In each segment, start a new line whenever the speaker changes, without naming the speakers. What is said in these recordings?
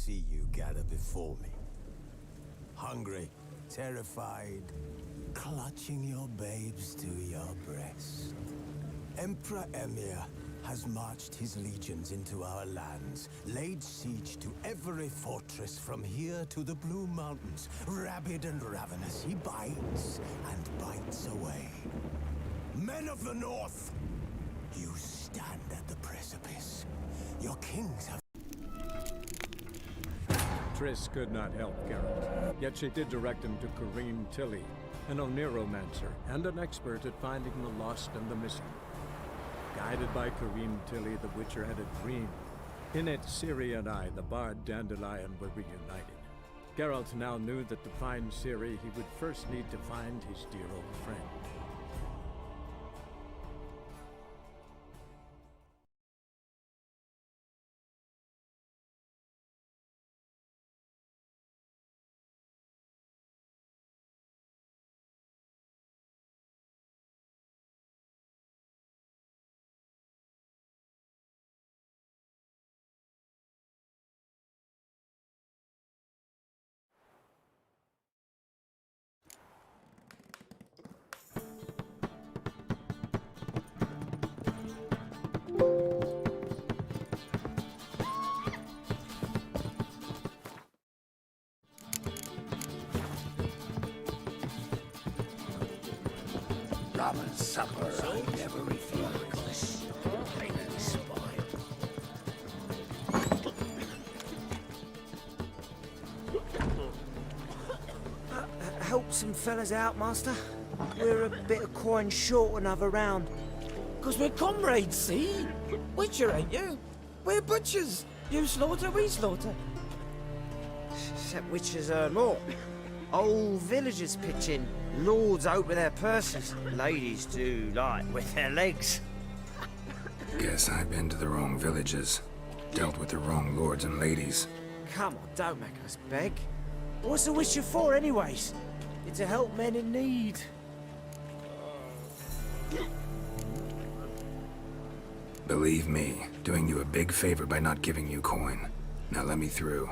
see you gather before me. Hungry, terrified, clutching your babes to your breast. Emperor Emir has marched his legions into our lands, laid siege to every fortress from here to the Blue Mountains. Rabid and ravenous, he bites and bites away. Men of the North, you stand at the precipice. Your kings have...
Triss could not help Geralt, yet she did direct him to Kareem Tilly, an Oniromancer and an expert at finding the lost and the missing. Guided by Kareem Tilly, the Witcher had a dream. In it, Ciri and I, the bard Dandelion, were reunited. Geralt now knew that to find Ciri, he would first need to find his dear old friend.
Rum and supper, I never refuse. Plain and spoiled.
Help some fellas out, Master. We're a bit of coin short another round.
'Cause we're comrades, see? Witcher, ain't you? We're butchers. You slaughter, we slaughter.
Except witches earn more. Old villagers pitch in. Lords out with their purses. Ladies do like with their legs.
Guess I've been to the wrong villages. Dealt with the wrong lords and ladies.
Come on, don't make us beg. What's a witcher for, anyways? It's to help men in need.
Believe me, doing you a big favor by not giving you coin. Now let me through.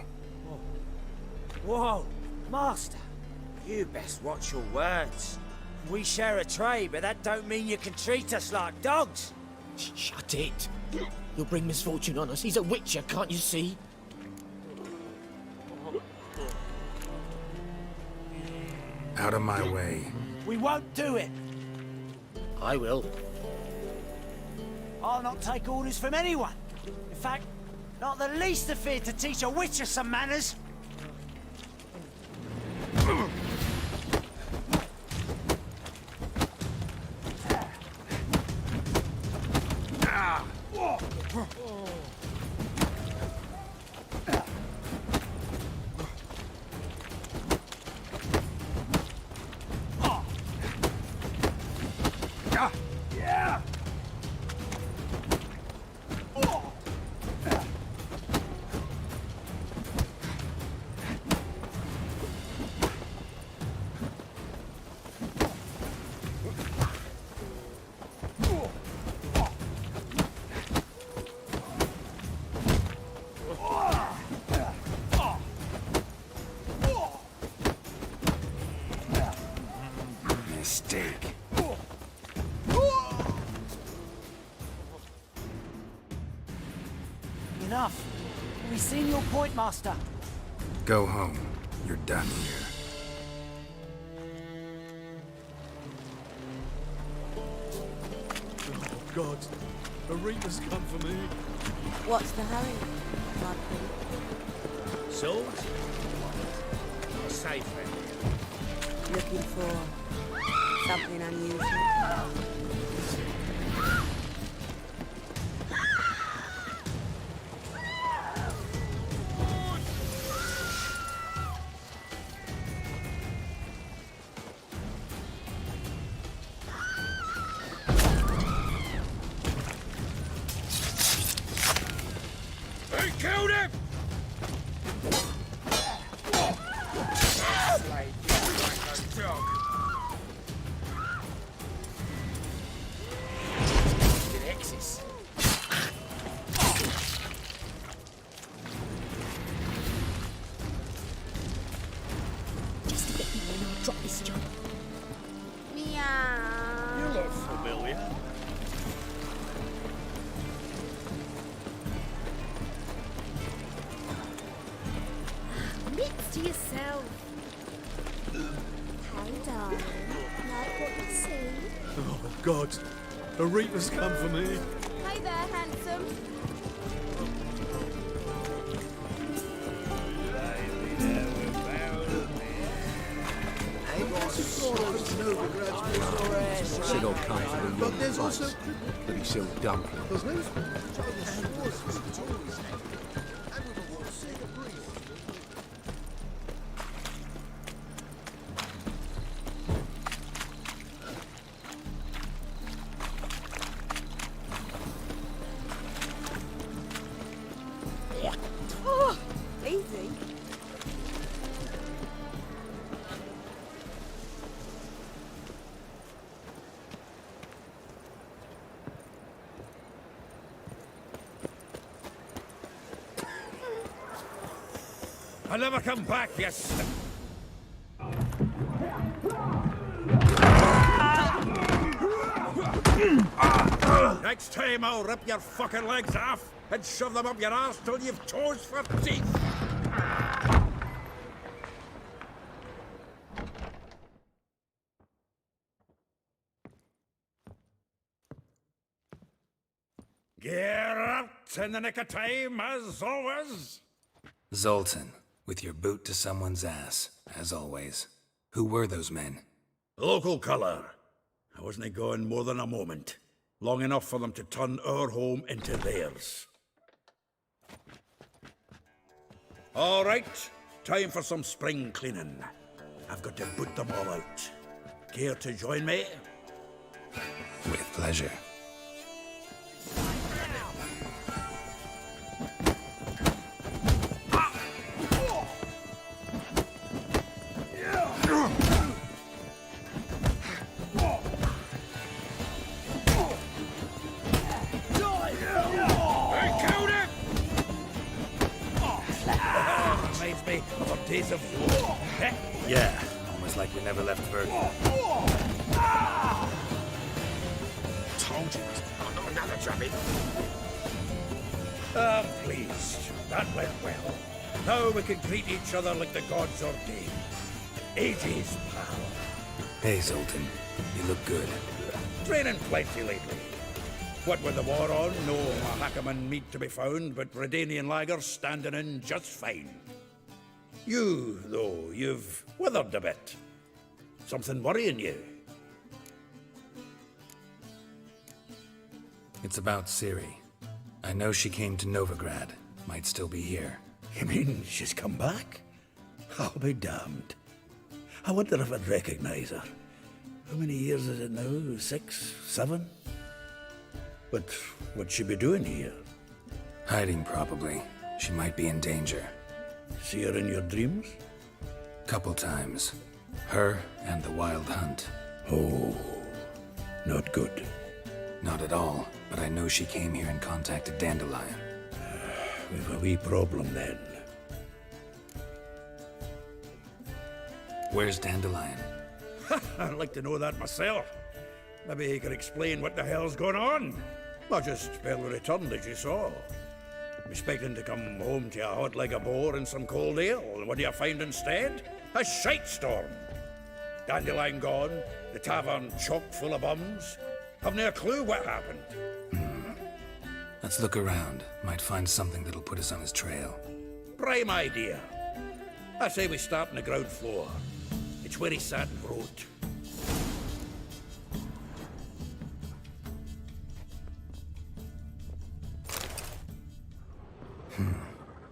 Whoa, Master. You best watch your words. We share a trade, but that don't mean you can treat us like dogs.
Shut it. You'll bring misfortune on us. He's a witcher, can't you see?
Out of my way.
We won't do it.
I will.
I'll not take orders from anyone. In fact, not the least afeard to teach a witcher some manners.
Mistake.
Enough. We've seen your point, Master.
Go home. You're done here.
Oh, God. The Reaper's come for me.
What's the hurry, my prince?
Swords? A safe friend.
Looking for something unusual?
They killed him! Slave, you like a dog. familiar.
Mix to yourself. Hey, darling. Like what you see?
Oh, God. The Reaper's come for me.
Hey there, handsome.
Said I'll come for the young price, but he sold dumplings.
Oh, easy.
I'll never come back, yes. Next time I'll rip your fucking legs off and shove them up your arse till you've toes for teeth. Get out in the nick of time, as always.
Zoltan, with your boot to someone's ass, as always. Who were those men?
Local colour. I wasn't gone more than a moment. Long enough for them to turn our home into theirs. All right, time for some spring cleaning. I've got to boot them all out. Care to join me?
With pleasure.
Reminds me of our days of yore.
Yeah, almost like we never left Virgil.
Told you, not another drubbing. I'm pleased. That went well. Now we can greet each other like the gods ordained. Ages, pal.
Hey, Zoltan. You look good.
Training plenty lately. What with the war on, no Mahakaman meat to be found, but Redanian lagers standing in just fine. You, though, you've withered a bit. Something worrying you?
It's about Ciri. I know she came to Novigrad. Might still be here.
You mean she's come back? I'll be damned. I wonder if I'd recognize her. How many years is it now? 6, 7? But what'd she be doing here?
Hiding, probably. She might be in danger.
See her in your dreams?
Couple times. Her and the Wild Hunt.
Oh, not good.
Not at all, but I know she came here and contacted Dandelion.
We've a wee problem then.
Where's Dandelion?
I'd like to know that myself. Maybe he could explain what the hell's going on. I just barely returned, as you saw. Expecting to come home to a hot leg of boar and some cold ale, and what do you find instead? A shite storm. Dandelion gone, the tavern chock full of bums. Have no clue what happened.
Let's look around. Might find something that'll put us on his trail.
Prime idea. I say we start on the ground floor. It's where he sat and wrote.
Hmm.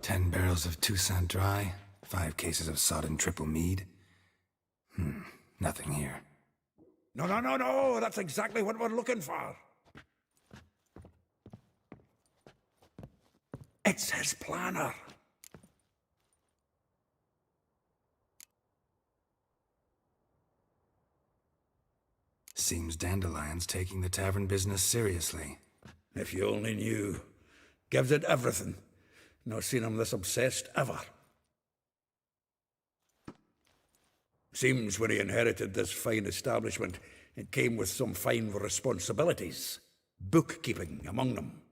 10 barrels of Toussaint Dry, 5 cases of sodden triple mead. Nothing here.
No. That's exactly what we're looking for. It's his planner.
Seems Dandelion's taking the tavern business seriously.
If you only knew. Gives it everything. Not seen him this obsessed ever. Seems when he inherited this fine establishment, It came with some fine responsibilities, bookkeeping among them.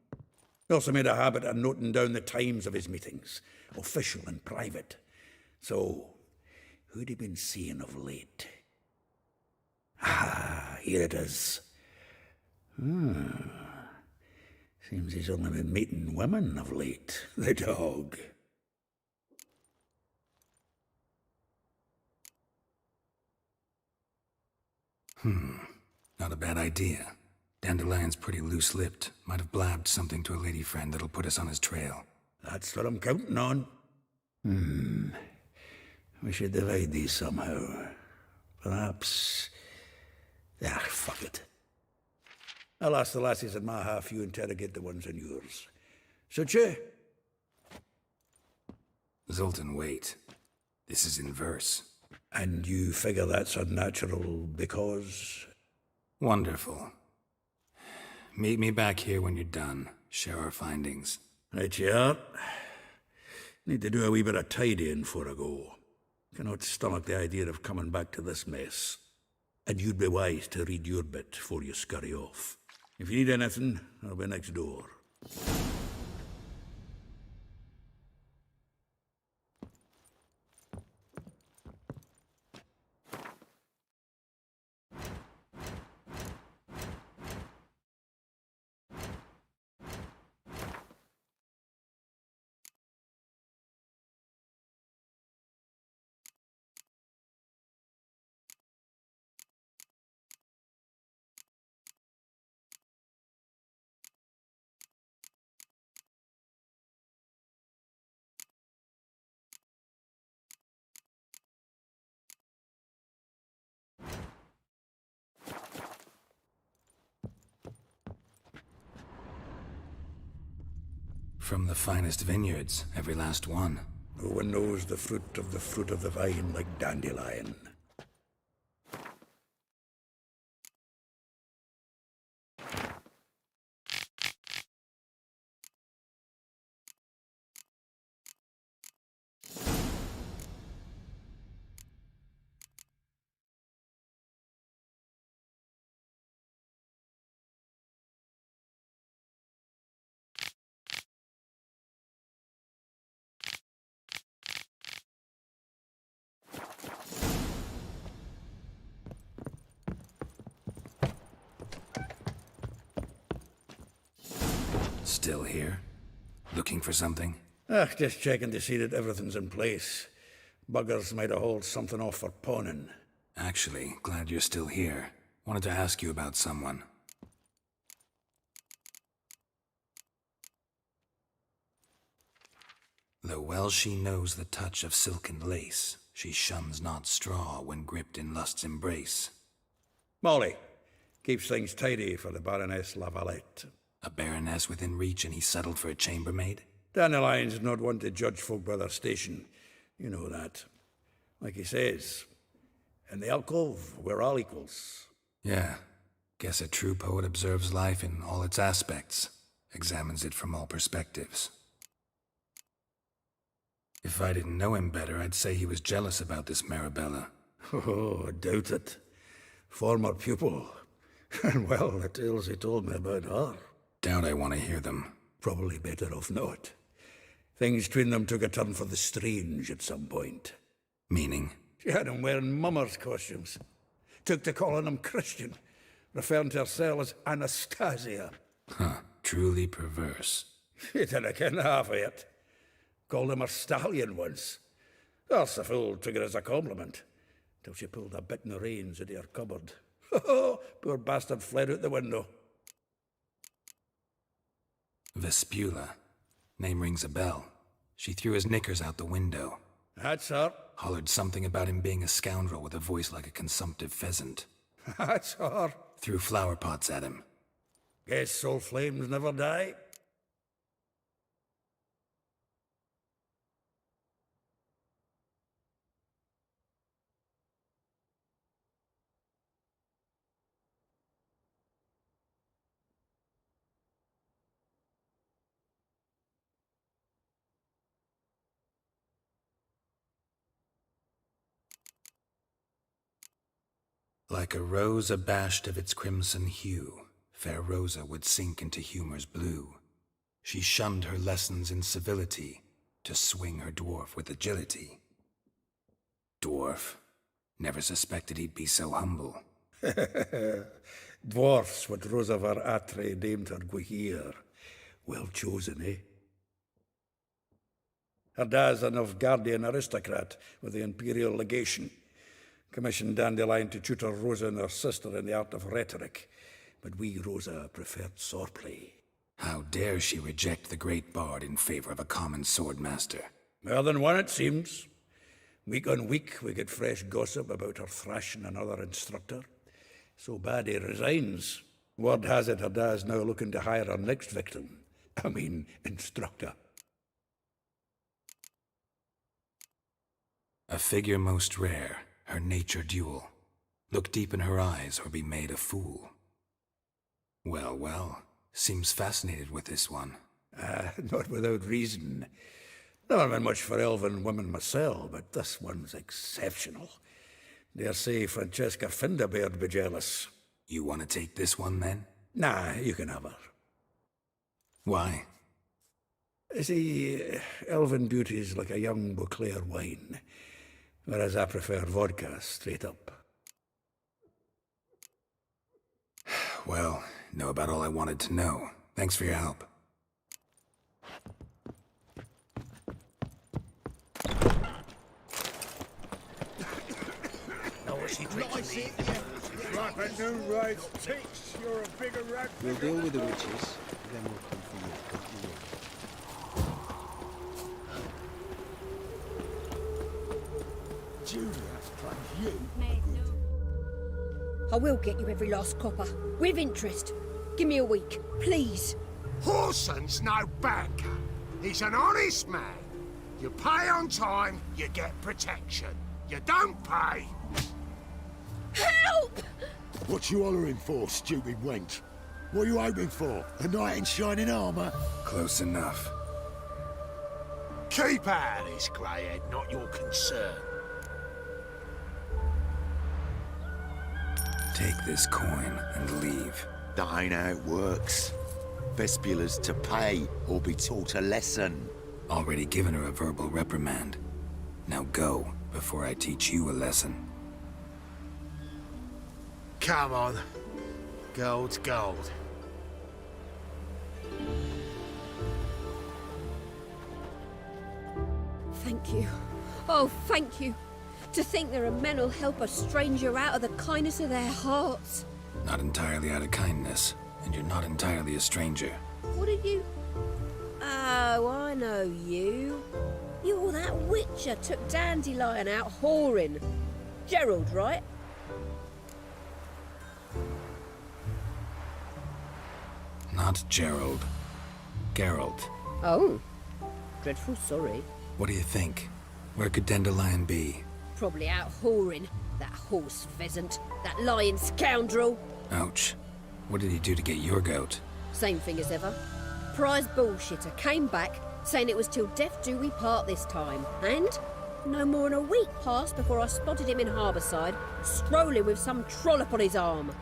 He also made a habit of noting down the times of his meetings, official and private. So, who'd he been seeing of late? Ah, here it is. Seems he's only been meeting women of late, the dog.
Not a bad idea. Dandelion's pretty loose-lipped. Might have blabbed something to a lady friend that'll put us on his trail.
That's what I'm counting on. We should divide these somehow. Perhaps... fuck it. I'll ask the lassies in my half, you interrogate the ones in yours. So, Chia?
Zoltan, wait. This is in verse.
And you figure that's unnatural because...
Wonderful. Meet me back here when you're done. Share our findings.
Right you are. Need to do a wee bit of tidying before I go. Cannot stomach the idea of coming back to this mess. And you'd be wise to read your bit before you scurry off. If you need anything, I'll be next door.
From the finest vineyards, every last one.
No one knows the fruit of the vine like Dandelion.
Still here? Looking for something?
Just checking to see that everything's in place. Buggers might have hauled something off for pawning.
Actually, glad you're still here. Wanted to ask you about someone. Though well she knows the touch of silken lace, she shuns not straw when gripped in lust's embrace.
Molly keeps things tidy for the Baroness Lavalette.
A baroness within reach and he settled for a chambermaid?
Dandelion's not one to judge folk by their station. You know that. Like he says, in the alcove, we're all equals.
Yeah. Guess a true poet observes life in all its aspects, examines it from all perspectives. If I didn't know him better, I'd say he was jealous about this Marabella.
Oh, I doubt it. Former pupil. And well, the tales he told me about her.
Doubt I want to hear them.
Probably better off not. Things between them took a turn for the strange at some point.
Meaning?
She had him wearing mummers' costumes. Took to calling him Christian, referring to herself as Anastasia.
Huh, truly perverse.
She didn't ken half of it. Called him a stallion once. That's the fool took it as a compliment, till she pulled a bit in the reins into her cupboard. Poor bastard fled out the window.
Vespula. Name rings a bell. She threw his knickers out the window.
That's her.
Hollered something about him being a scoundrel with a voice like a consumptive pheasant.
That's her.
Threw flower pots at him.
Guess soul flames never die.
Like a rose abashed of its crimson hue, fair Rosa would sink into humor's blue. She shunned her lessons in civility, to swing her dwarf with agility. Dwarf. Never suspected he'd be so humble.
Dwarfs what Rosa var Atre named her Guahir. Well chosen, eh? Her dad's a Novgardian aristocrat with the Imperial Legation. Commissioned Dandelion to tutor Rosa and her sister in the art of rhetoric. But we, Rosa, preferred swordplay.
How dare she reject the great bard in favor of a common swordmaster?
More than one, it seems. Week on week, we get fresh gossip about her thrashing another instructor. So bad he resigns. Word has it her dad's now looking to hire her next victim. I mean, instructor.
A figure most rare, her nature dual. Look deep in her eyes or be made a fool. Well, well, seems fascinated with this one.
Not without reason. Never been much for elven women myself, but this one's exceptional. Dare say Francesca Finderbeard be jealous.
You want to take this one, then?
Nah, you can have her.
Why?
See, elven beauty's like a young Beauclair wine, whereas I prefer vodka straight up.
Well, know about all I wanted to know. Thanks for your help.
Like a new raid ticks, you're a bigger rat.
We'll deal with the witches, then we'll come for you. Don't you worry.
Julia claims you.
I will get you every last copper, with interest. Give me a week, please.
Horson's no banker. He's an honest man. You pay on time, you get protection. You don't pay.
Help!
What you hollering for, stupid wench? What are you hoping for? A knight in shining armor?
Close enough.
Keep out of this, greyhead, not your concern.
Take this coin and leave.
That ain't how it works. Vespula's to pay or be taught a lesson.
Already given her a verbal reprimand. Now go, before I teach you a lesson.
Come on. Gold's gold.
Thank you. Oh, thank you. To think there are men who'll help a stranger out of the kindness of their hearts.
Not entirely out of kindness, and you're not entirely a stranger.
What did you... Oh, I know you. You're that witcher took Dandelion out whoring. Gerald, right?
Not Gerald. Geralt.
Oh. Dreadful sorry.
What do you think? Where could Dandelion be?
Probably out whoring. That horse pheasant. That lying scoundrel.
Ouch. What did he do to get your goat?
Same thing as ever. Prize bullshitter came back, saying it was till death do we part this time. And no more than a week passed before I spotted him in Harbourside, strolling with some trollop on his arm.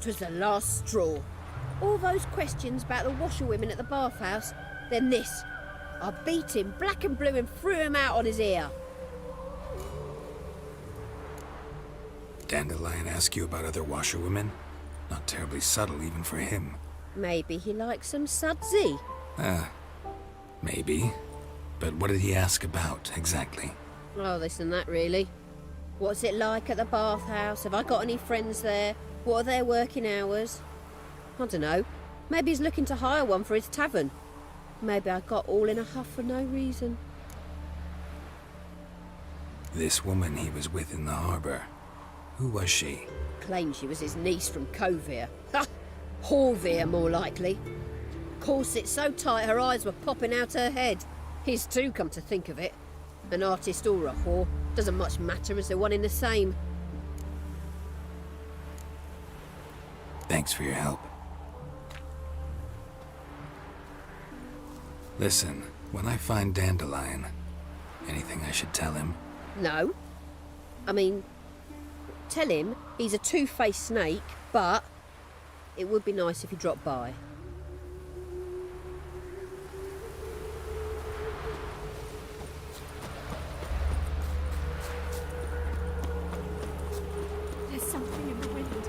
'Twas the last straw. All those questions about the washerwomen at the bathhouse, then this. I beat him black and blue and threw him out on his ear.
Dandelion ask you about other washerwomen? Not terribly subtle even for him.
Maybe he likes some sudsy.
Maybe. But what did he ask about, exactly?
Oh, this and that, really. What's it like at the bathhouse? Have I got any friends there? What are their working hours? I don't know. Maybe he's looking to hire one for his tavern. Maybe I got all in a huff for no reason.
This woman he was with in the harbor. Who was she?
Claimed she was his niece from Kovir. Ha! Horvir, more likely. Corset so tight her eyes were popping out her head. His too, come to think of it. An artist or a whore. Doesn't much matter as they're one in the same.
Thanks for your help. Listen, when I find Dandelion, anything I should tell him?
No. I mean, tell him He's a two-faced snake, but it would be nice if he dropped by.
There's something in the wind.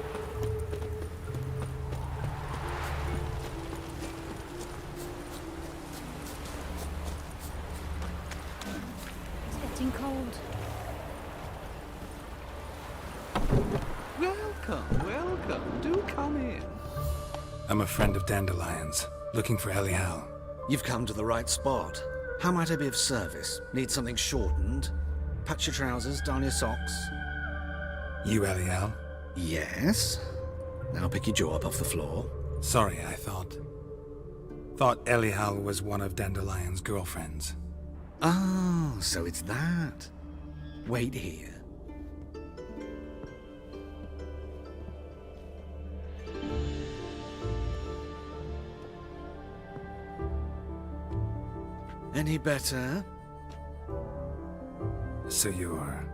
It's getting cold.
Welcome, welcome. Do come in.
I'm a friend of Dandelion's, looking for Elial.
You've come to the right spot. How might I be of service? Need something shortened? Patch your trousers, darn your socks.
You Elial?
Yes. Now pick your jaw up off the floor.
Sorry, I thought Elial was one of Dandelion's girlfriends.
Oh, so it's that. Wait here. Any better?
So you're...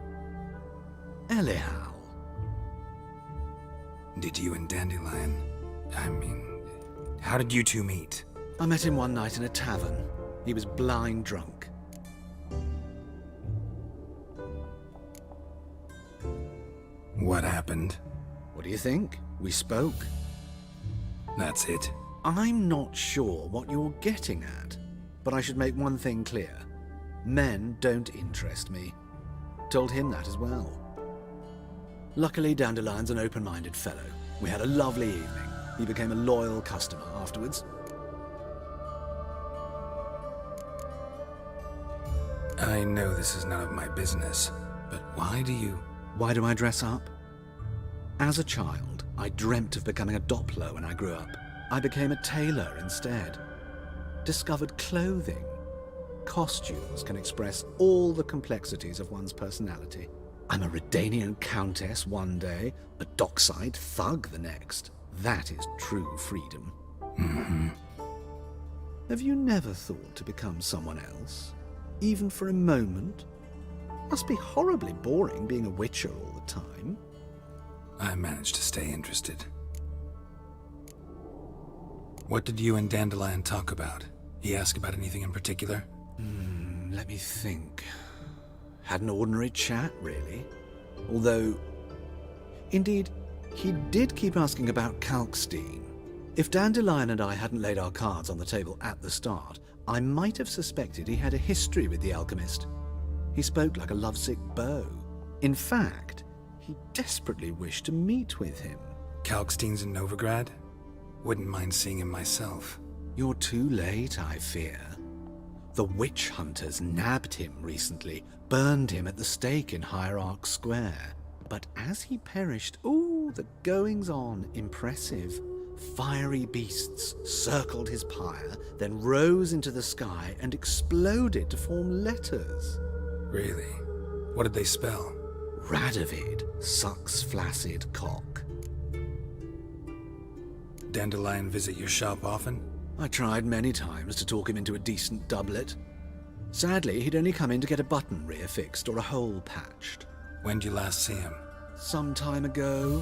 Elial.
Did you and Dandelion... how did you two meet?
I met him one night in a tavern. He was blind drunk.
What happened?
What do you think? We spoke.
That's it?
I'm not sure what you're getting at, but I should make one thing clear. Men don't interest me. Told him that as well. Luckily, Dandelion's an open-minded fellow. We had a lovely evening. He became a loyal customer afterwards.
I know this is none of my business, but why do I
dress up? As a child, I dreamt of becoming a Doppler when I grew up. I became a tailor instead. Discovered clothing. Costumes can express all the complexities of one's personality. I'm a Redanian countess one day, a dockside thug the next. That is true freedom.
Mm-hmm.
Have you never thought to become someone else? Even for a moment? Must be horribly boring being a witcher all the time.
I managed to stay interested. What did you and Dandelion talk about? He asked about anything in particular?
Let me think. Had an ordinary chat, really. Although, indeed, he did keep asking about Kalkstein. If Dandelion and I hadn't laid our cards on the table at the start, I might have suspected he had a history with the alchemist. He spoke like a lovesick beau. In fact, he desperately wished to meet with him.
Kalkstein's in Novigrad? Wouldn't mind seeing him myself.
You're too late, I fear. The witch hunters nabbed him recently, burned him at the stake in Hierarch Square. But as he perished, the goings-on impressive. Fiery beasts circled his pyre, then rose into the sky and exploded to form letters.
Really? What did they spell?
Radovid sucks flaccid cock.
Dandelion visit your shop often?
I tried many times to talk him into a decent doublet. Sadly, he'd only come in to get a button reaffixed or a hole patched.
When'd you last see him?
Some time ago.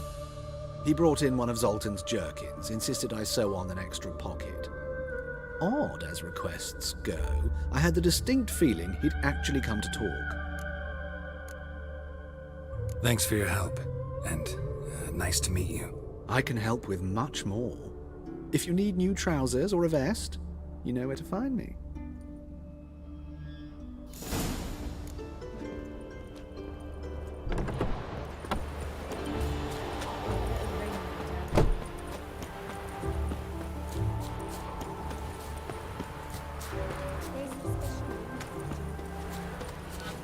He brought in one of Zoltan's jerkins, insisted I sew on an extra pocket. Odd as requests go, I had the distinct feeling he'd actually come to talk.
Thanks for your help, and nice to meet you.
I can help with much more. If you need new trousers or a vest, you know where to find me.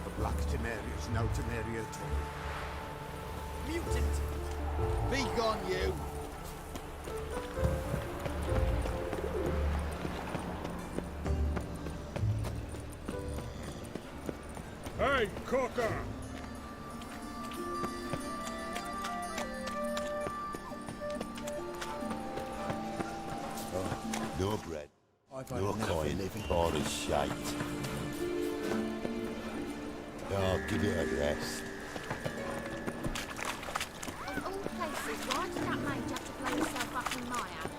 The Black Temeria is no Temeria at all.
Mutant! Be gone, you!
Hey, Cocker!
No bread, no coin, or a shite. Oh, give it a rest.
Oh, Why did that mage have to blow himself up in my house?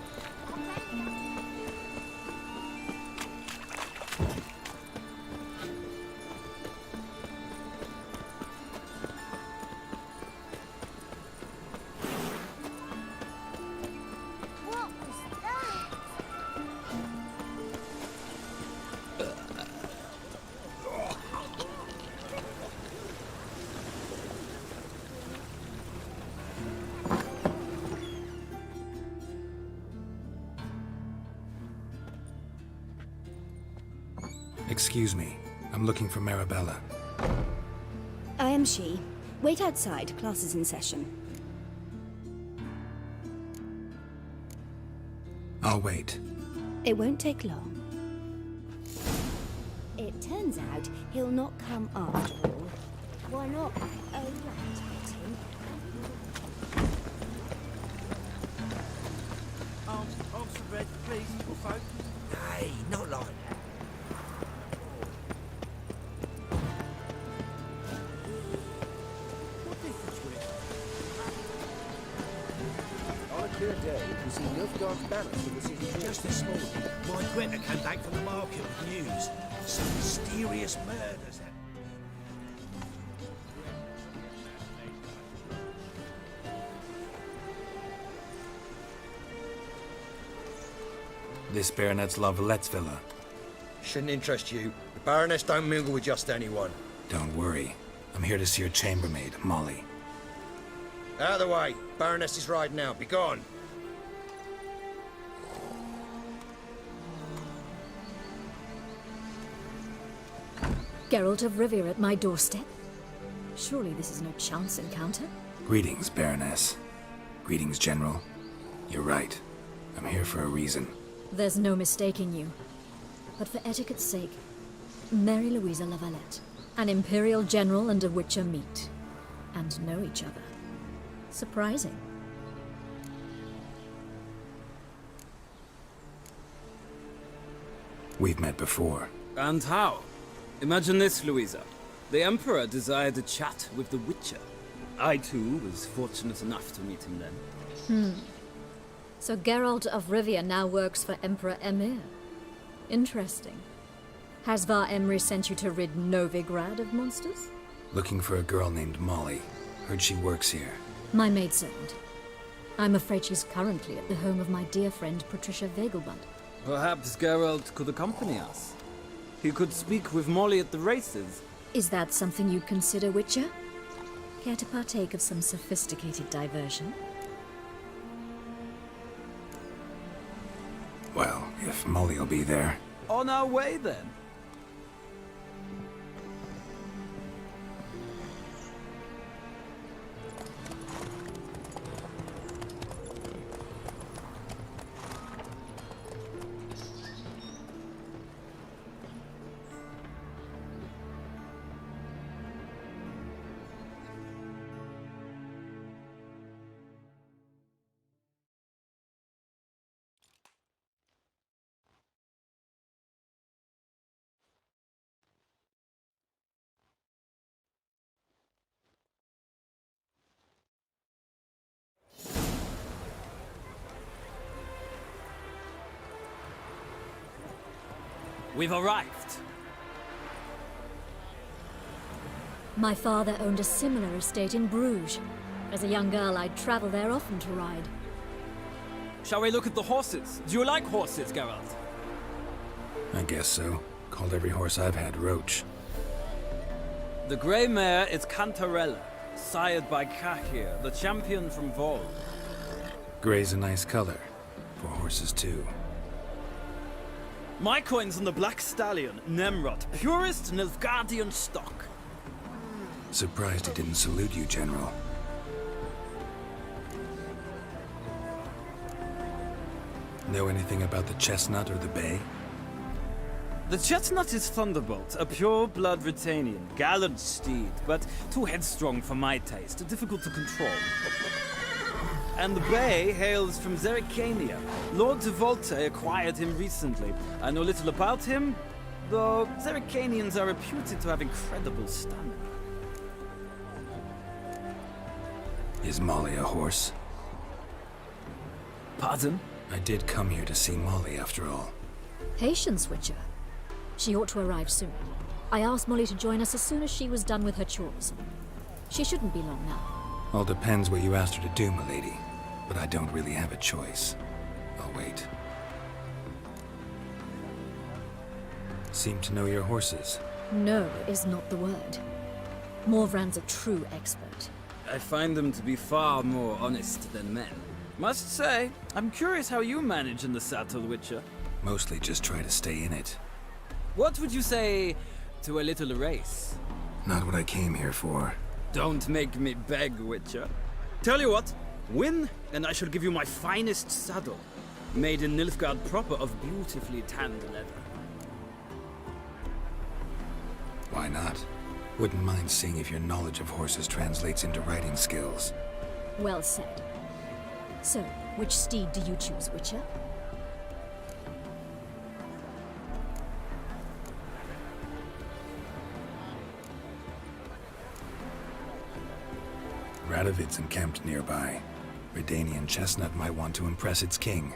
What was that?
Excuse me. I'm looking for Marabella.
I am she. Wait outside. Class is in session.
I'll wait.
It won't take long. It turns out he'll not come after all. Why not? A rat hit him.
Arms for bread, please, little folk. Hey, not like that.
On a clear day, we see Nilfgaard's banner from the city.
Just this morning, my Greta came back from the market with news. Some mysterious murders.
This Baronet's Lavallette's villa.
Shouldn't interest you. The Baroness don't mingle with just anyone.
Don't worry. I'm here to see her chambermaid, Molly.
Out of the way. Baroness is riding out. Be gone.
Geralt of Rivia at my doorstep? Surely this is no chance encounter?
Greetings, Baroness. Greetings, General. You're right. I'm here for a reason.
There's no mistaking you. But for etiquette's sake, Mary Louisa Lavalette, an Imperial General and a Witcher meet, and know each other. Surprising.
We've met before.
And how? Imagine this, Louisa. The Emperor desired a chat with the Witcher. I, too, was fortunate enough to meet him then.
So Geralt of Rivia now works for Emperor Emhyr. Interesting. Has Var Emry sent you to rid Novigrad of monsters?
Looking for a girl named Molly. Heard she works here.
My maidservant. I'm afraid she's currently at the home of my dear friend Patricia Vegelbud.
Perhaps Geralt could accompany us. He could speak with Molly at the races.
Is that something you'd consider, Witcher? Care to partake of some sophisticated diversion?
Well, if Molly'll be there.
On our way, then. We've arrived.
My father owned a similar estate in Bruges. As a young girl, I'd travel there often to ride.
Shall we look at the horses? Do you like horses, Geralt?
I guess so. Called every horse I've had Roach.
The grey mare is Cantarella, sired by Cahir, the champion from Vol.
Gray's a nice color. For horses, too.
My coin's on the Black Stallion, Nemrod, purest Nilfgaardian stock.
Surprised he didn't salute you, General. Know anything about the chestnut or the bay?
The chestnut is Thunderbolt, a pure-blood Britannian, gallant steed, but too headstrong for my taste, difficult to control. And the bay hails from Zerrikania. Lord de Volte acquired him recently. I know little about him, though Zerrikanians are reputed to have incredible stamina.
Is Molly a horse?
Pardon?
I did come here to see Molly, after all.
Patience, Witcher. She ought to arrive soon. I asked Molly to join us as soon as she was done with her chores. She shouldn't be long now.
All depends what you asked her to do, milady. But I don't really have a choice. I'll wait. Seem to know your horses.
No is not the word. Morvran's a true expert.
I find them to be far more honest than men. Must say, I'm curious how you manage in the saddle, Witcher.
Mostly just try to stay in it.
What would you say to a little race?
Not what I came here for.
Don't make me beg, Witcher. Tell you what, win, and I shall give you my finest saddle, made in Nilfgaard proper of beautifully tanned leather.
Why not? Wouldn't mind seeing if your knowledge of horses translates into riding skills.
Well said. So, which steed do you choose, Witcher?
Radovid's encamped nearby. Redanian chestnut might want to impress its king.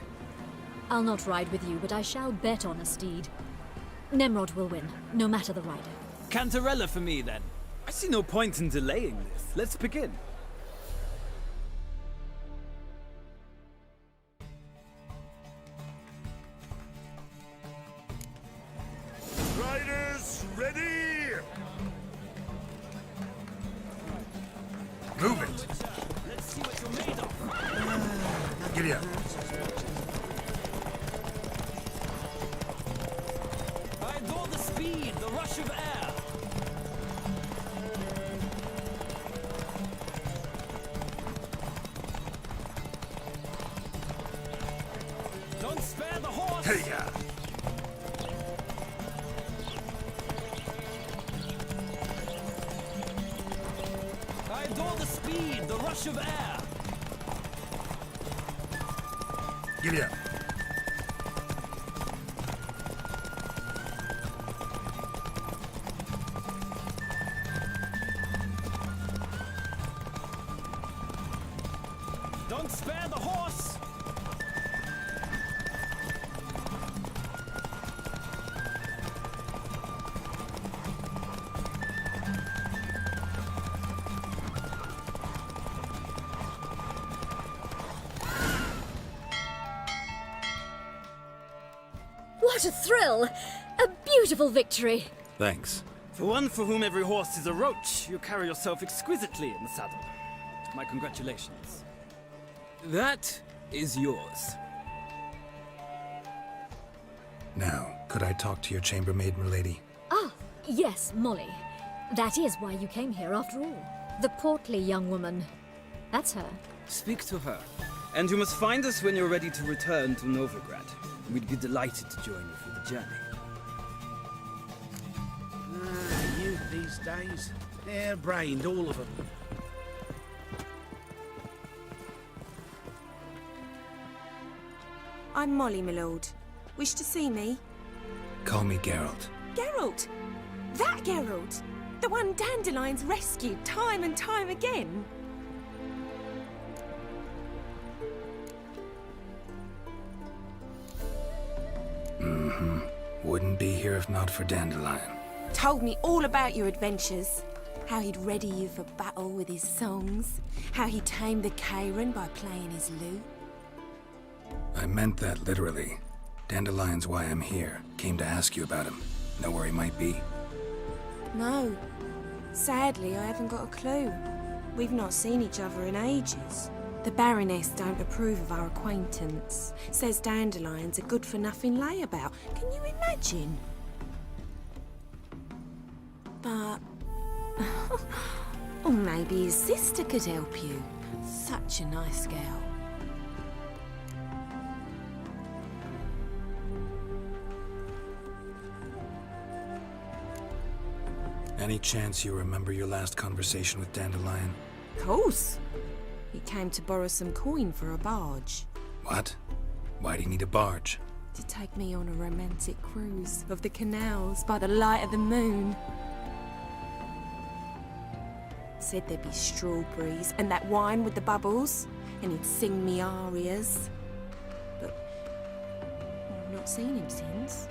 I'll not ride with you, but I shall bet on a steed. Nemrod will win, no matter the rider.
Cantarella for me, then. I see no point in delaying this. Let's begin.
Riders, ready!
Move it!
Let's see what you're made of.
Giddy up.
I adore the speed, the rush of air. Don't spare the horse.
Hey, ya!
I adore the speed, the rush of air.
Giddy up.
Don't spare the horse.
What a thrill! A beautiful victory!
Thanks.
For one for whom every horse is a roach, you carry yourself exquisitely in the saddle. My congratulations. That is yours.
Now, could I talk to your chambermaid, milady?
Ah, yes, Molly. That is why you came here after all. The portly young woman. That's her.
Speak to her. And you must find us when you're ready to return to Novigrad. We'd be delighted to join you for the journey.
Youth these days. Hair-brained, all of them.
I'm Molly, my lord. Wish to see me?
Call me Geralt.
Geralt! That Geralt! The one Dandelion's rescued time and time again!
Mm-hmm. Wouldn't be here if not for Dandelion.
Told me all about your adventures. How he'd ready you for battle with his songs. How he tamed the Karen by playing his lute.
I meant that literally. Dandelion's why I'm here. Came to ask you about him. Know where he might be?
No. Sadly, I haven't got a clue. We've not seen each other in ages. The Baroness don't approve of our acquaintance. Says Dandelion's a good-for-nothing layabout. Can you imagine? But... or maybe his sister could help you. Such a nice girl.
Any chance you remember your last conversation with Dandelion?
Of course. He came to borrow some coin for a barge.
What? Why do you need a barge?
To take me on a romantic cruise of the canals by the light of the moon. Said there'd be strawberries and that wine with the bubbles, and he'd sing me arias. seen him since.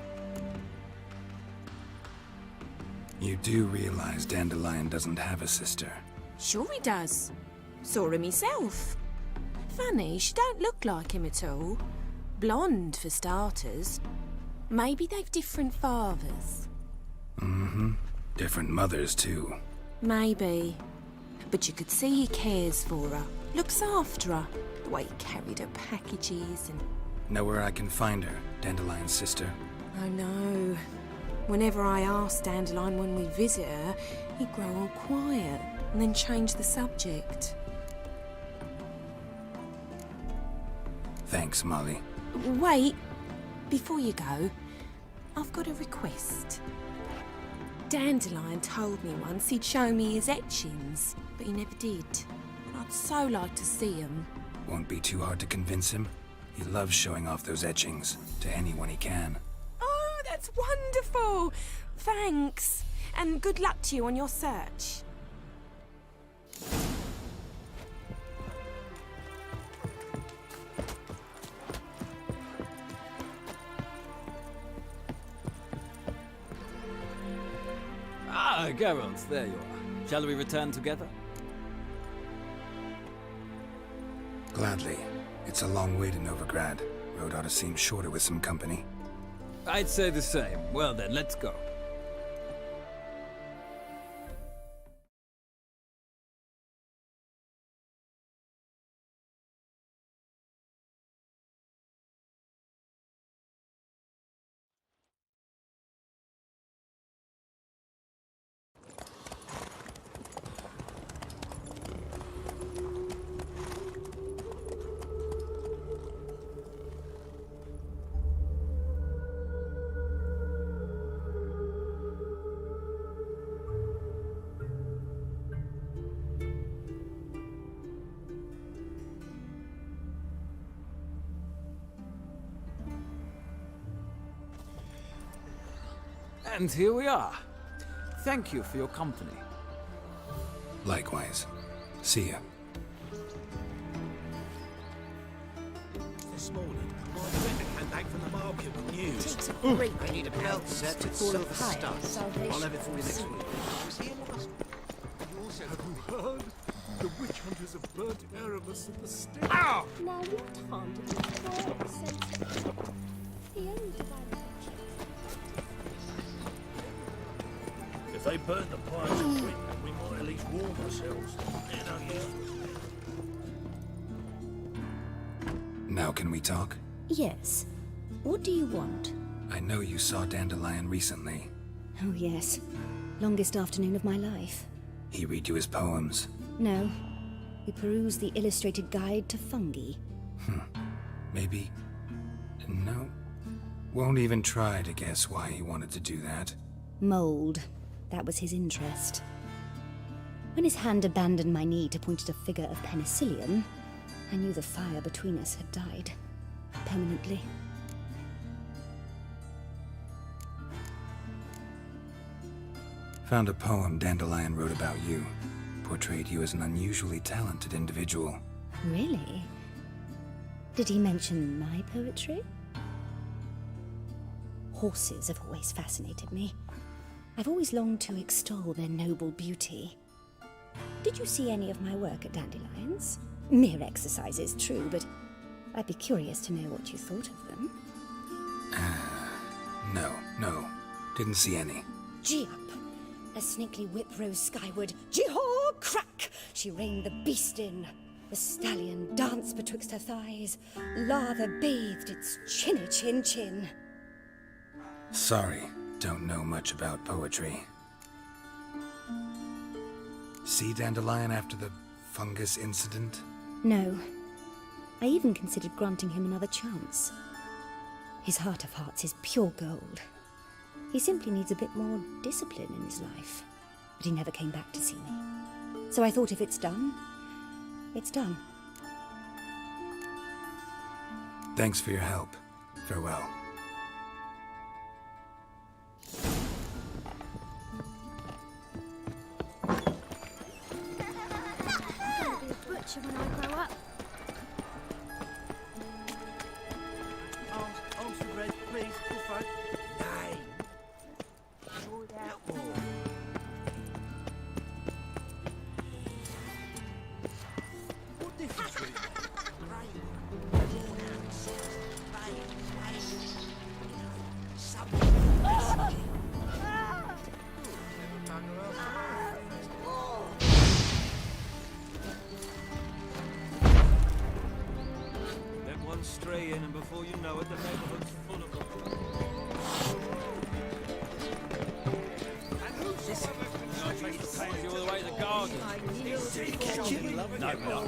You do realize Dandelion doesn't have a sister.
Sure he does. Saw him myself. Funny, she don't look like him at all. Blonde, for starters. Maybe they've different fathers.
Mm-hmm. Different mothers, too.
Maybe. But you could see he cares for her. Looks after her. The way he carried her packages and...
Know where I can find her, Dandelion's sister?
I know. Whenever I ask Dandelion when we visit her, he'd grow all quiet and then change the subject.
Thanks, Molly.
Wait. Before you go, I've got a request. Dandelion told me once he'd show me his etchings, but he never did. I'd so like to see them.
Won't be too hard to convince him. He loves showing off those etchings to anyone he can.
Oh, that's wonderful! Thanks. And good luck to you on your search.
Ah, Geralt, there you are. Shall we return together?
Gladly. It's a long way to Novigrad. Road ought to seem shorter with some company.
I'd say the same. Well then, let's go. And here we are. Thank you for your company.
Likewise. See ya.
This morning, my friend came back from the market with news.
Takes a great
I need a belt set to
full of
silver
high
studs.
salvation.
I'll have it for you next week.
Have you heard? The witch hunters have burnt Erebus at the stake.
Ow!
Now what harm did you for sense? He only divided
If they burn the pines of Britain, we might at least warm ourselves. They're no use.
Now can we talk?
Yes. What do you want?
I know you saw Dandelion recently.
Oh, yes. Longest afternoon of my life.
He read you his poems.
No. We perused the illustrated guide to fungi.
Maybe... No. Won't even try to guess why he wanted to do that.
Mold. That was his interest. When his hand abandoned my knee to point at a figure of penicillium, I knew the fire between us had died. Permanently.
Found a poem Dandelion wrote about you. Portrayed you as an unusually talented individual.
Really? Did he mention my poetry? Horses have always fascinated me. I've always longed to extol their noble beauty. Did you see any of my work at Dandelion's? Mere exercises, true, but I'd be curious to know what you thought of them.
No. Didn't see any.
Gee up! A snaky whip rose skyward. Jee-haw! Crack! She reined the beast in. The stallion danced betwixt her thighs. Lather bathed its chinny chin.
Sorry, don't know much about poetry. See Dandelion after the fungus incident?
No. I even considered granting him another chance. His heart of hearts is pure gold. He simply needs a bit more discipline in his life. But he never came back to see me. So I thought if it's done, it's done.
Thanks for your help. Farewell.
I'm gonna be a butcher when I grow up.
Arms for bread, please. peaceful folk. Nay. Sort out more. What difference would it
Let one stray in, and before you know it, the neighborhood's full of them. And who's this? I take the pains you all the way to the garden. No, no.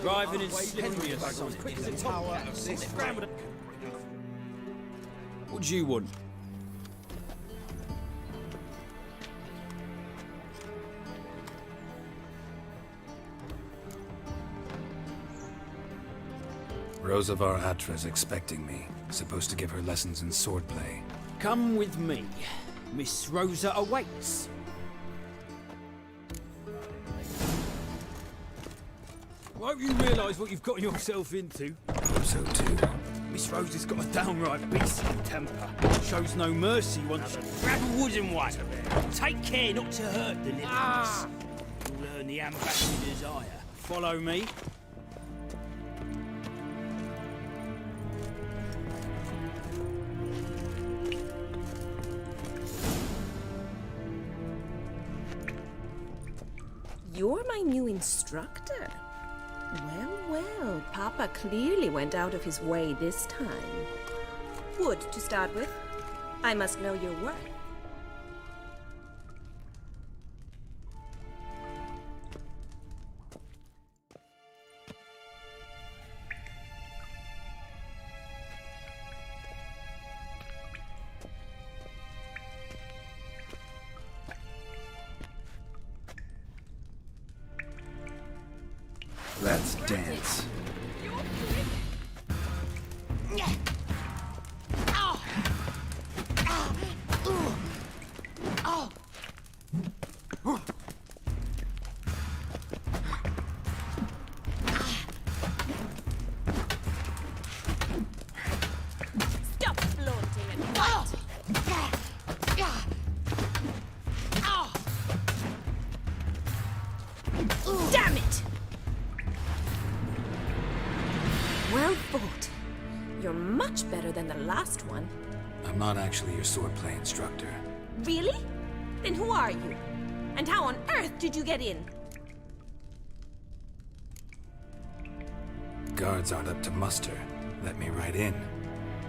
Driving in slippery as something. Quick as a tower of this. What do you want?
Rosa var Atra's expecting me. Supposed to give her lessons in swordplay.
Come with me. Miss Rosa awaits. Won't you realise what you've got yourself into?
Hope so too.
Miss Rosa's got a downright beastly temper. Shows no mercy once you grab a wooden one. Take care not to hurt the little miss. You'll learn the ambassador's ire. Follow me.
You're my new instructor. Well, well, Papa clearly went out of his way this time. Wood, to start with. I must know your worth.
Let's dance.
Stop flaunting and fight! Damn it! Well fought. You're much better than the last one.
I'm not actually your swordplay instructor.
Really? Then who are you? And how on earth did you get in?
Guards aren't up to muster. Let me right in.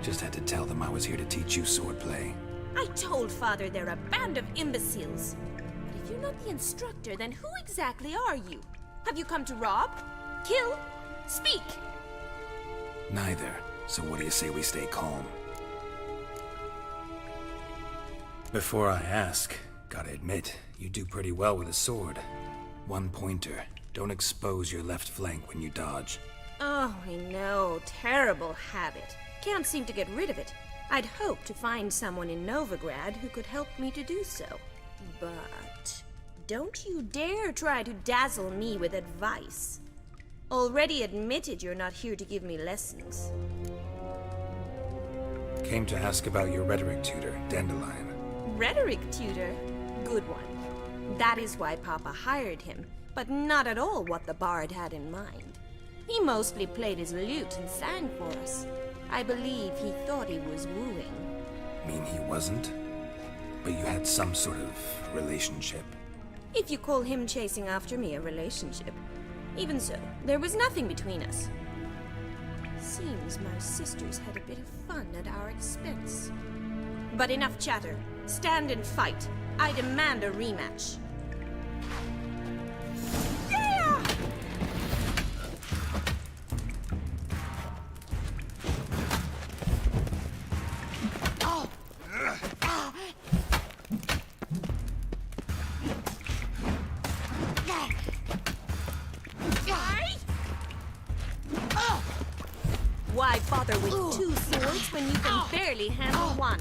Just had to tell them I was here to teach you swordplay.
I told Father they're a band of imbeciles. But if you're not the instructor, then who exactly are you? Have you come to rob? Kill? Speak!
Neither. So what do you say we stay calm? Before I ask, gotta admit, you do pretty well with a sword. One pointer. Don't expose your left flank when you dodge.
Oh, I know. Terrible habit. Can't seem to get rid of it. I'd hoped to find someone in Novigrad who could help me to do so. But don't you dare try to dazzle me with advice. Already admitted you're not here to give me lessons.
Came to ask about your rhetoric tutor, Dandelion.
Rhetoric tutor? Good one. That is why Papa hired him, but not at all what the bard had in mind. He mostly played his lute and sang for us. I believe he thought he was wooing.
Mean he wasn't? But you had some sort of relationship.
If you call him chasing after me a relationship. Even so, there was nothing between us. Seems my sisters had a bit of fun at our expense. But enough chatter. Stand and fight. I demand a rematch. Yeah!
Oh!
Why bother with two swords when you can barely handle one?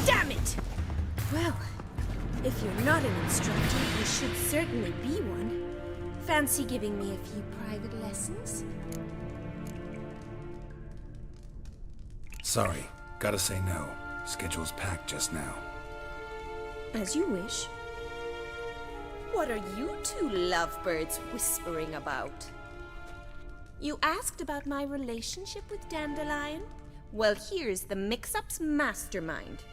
Damn it! Well, if you're not an instructor, you should certainly be one. Fancy giving me a few private lessons?
Sorry, gotta say no. Schedule's packed just now.
As you wish.
What are you two lovebirds whispering about?
You asked about my relationship with Dandelion? Well, here's the mix-up's mastermind.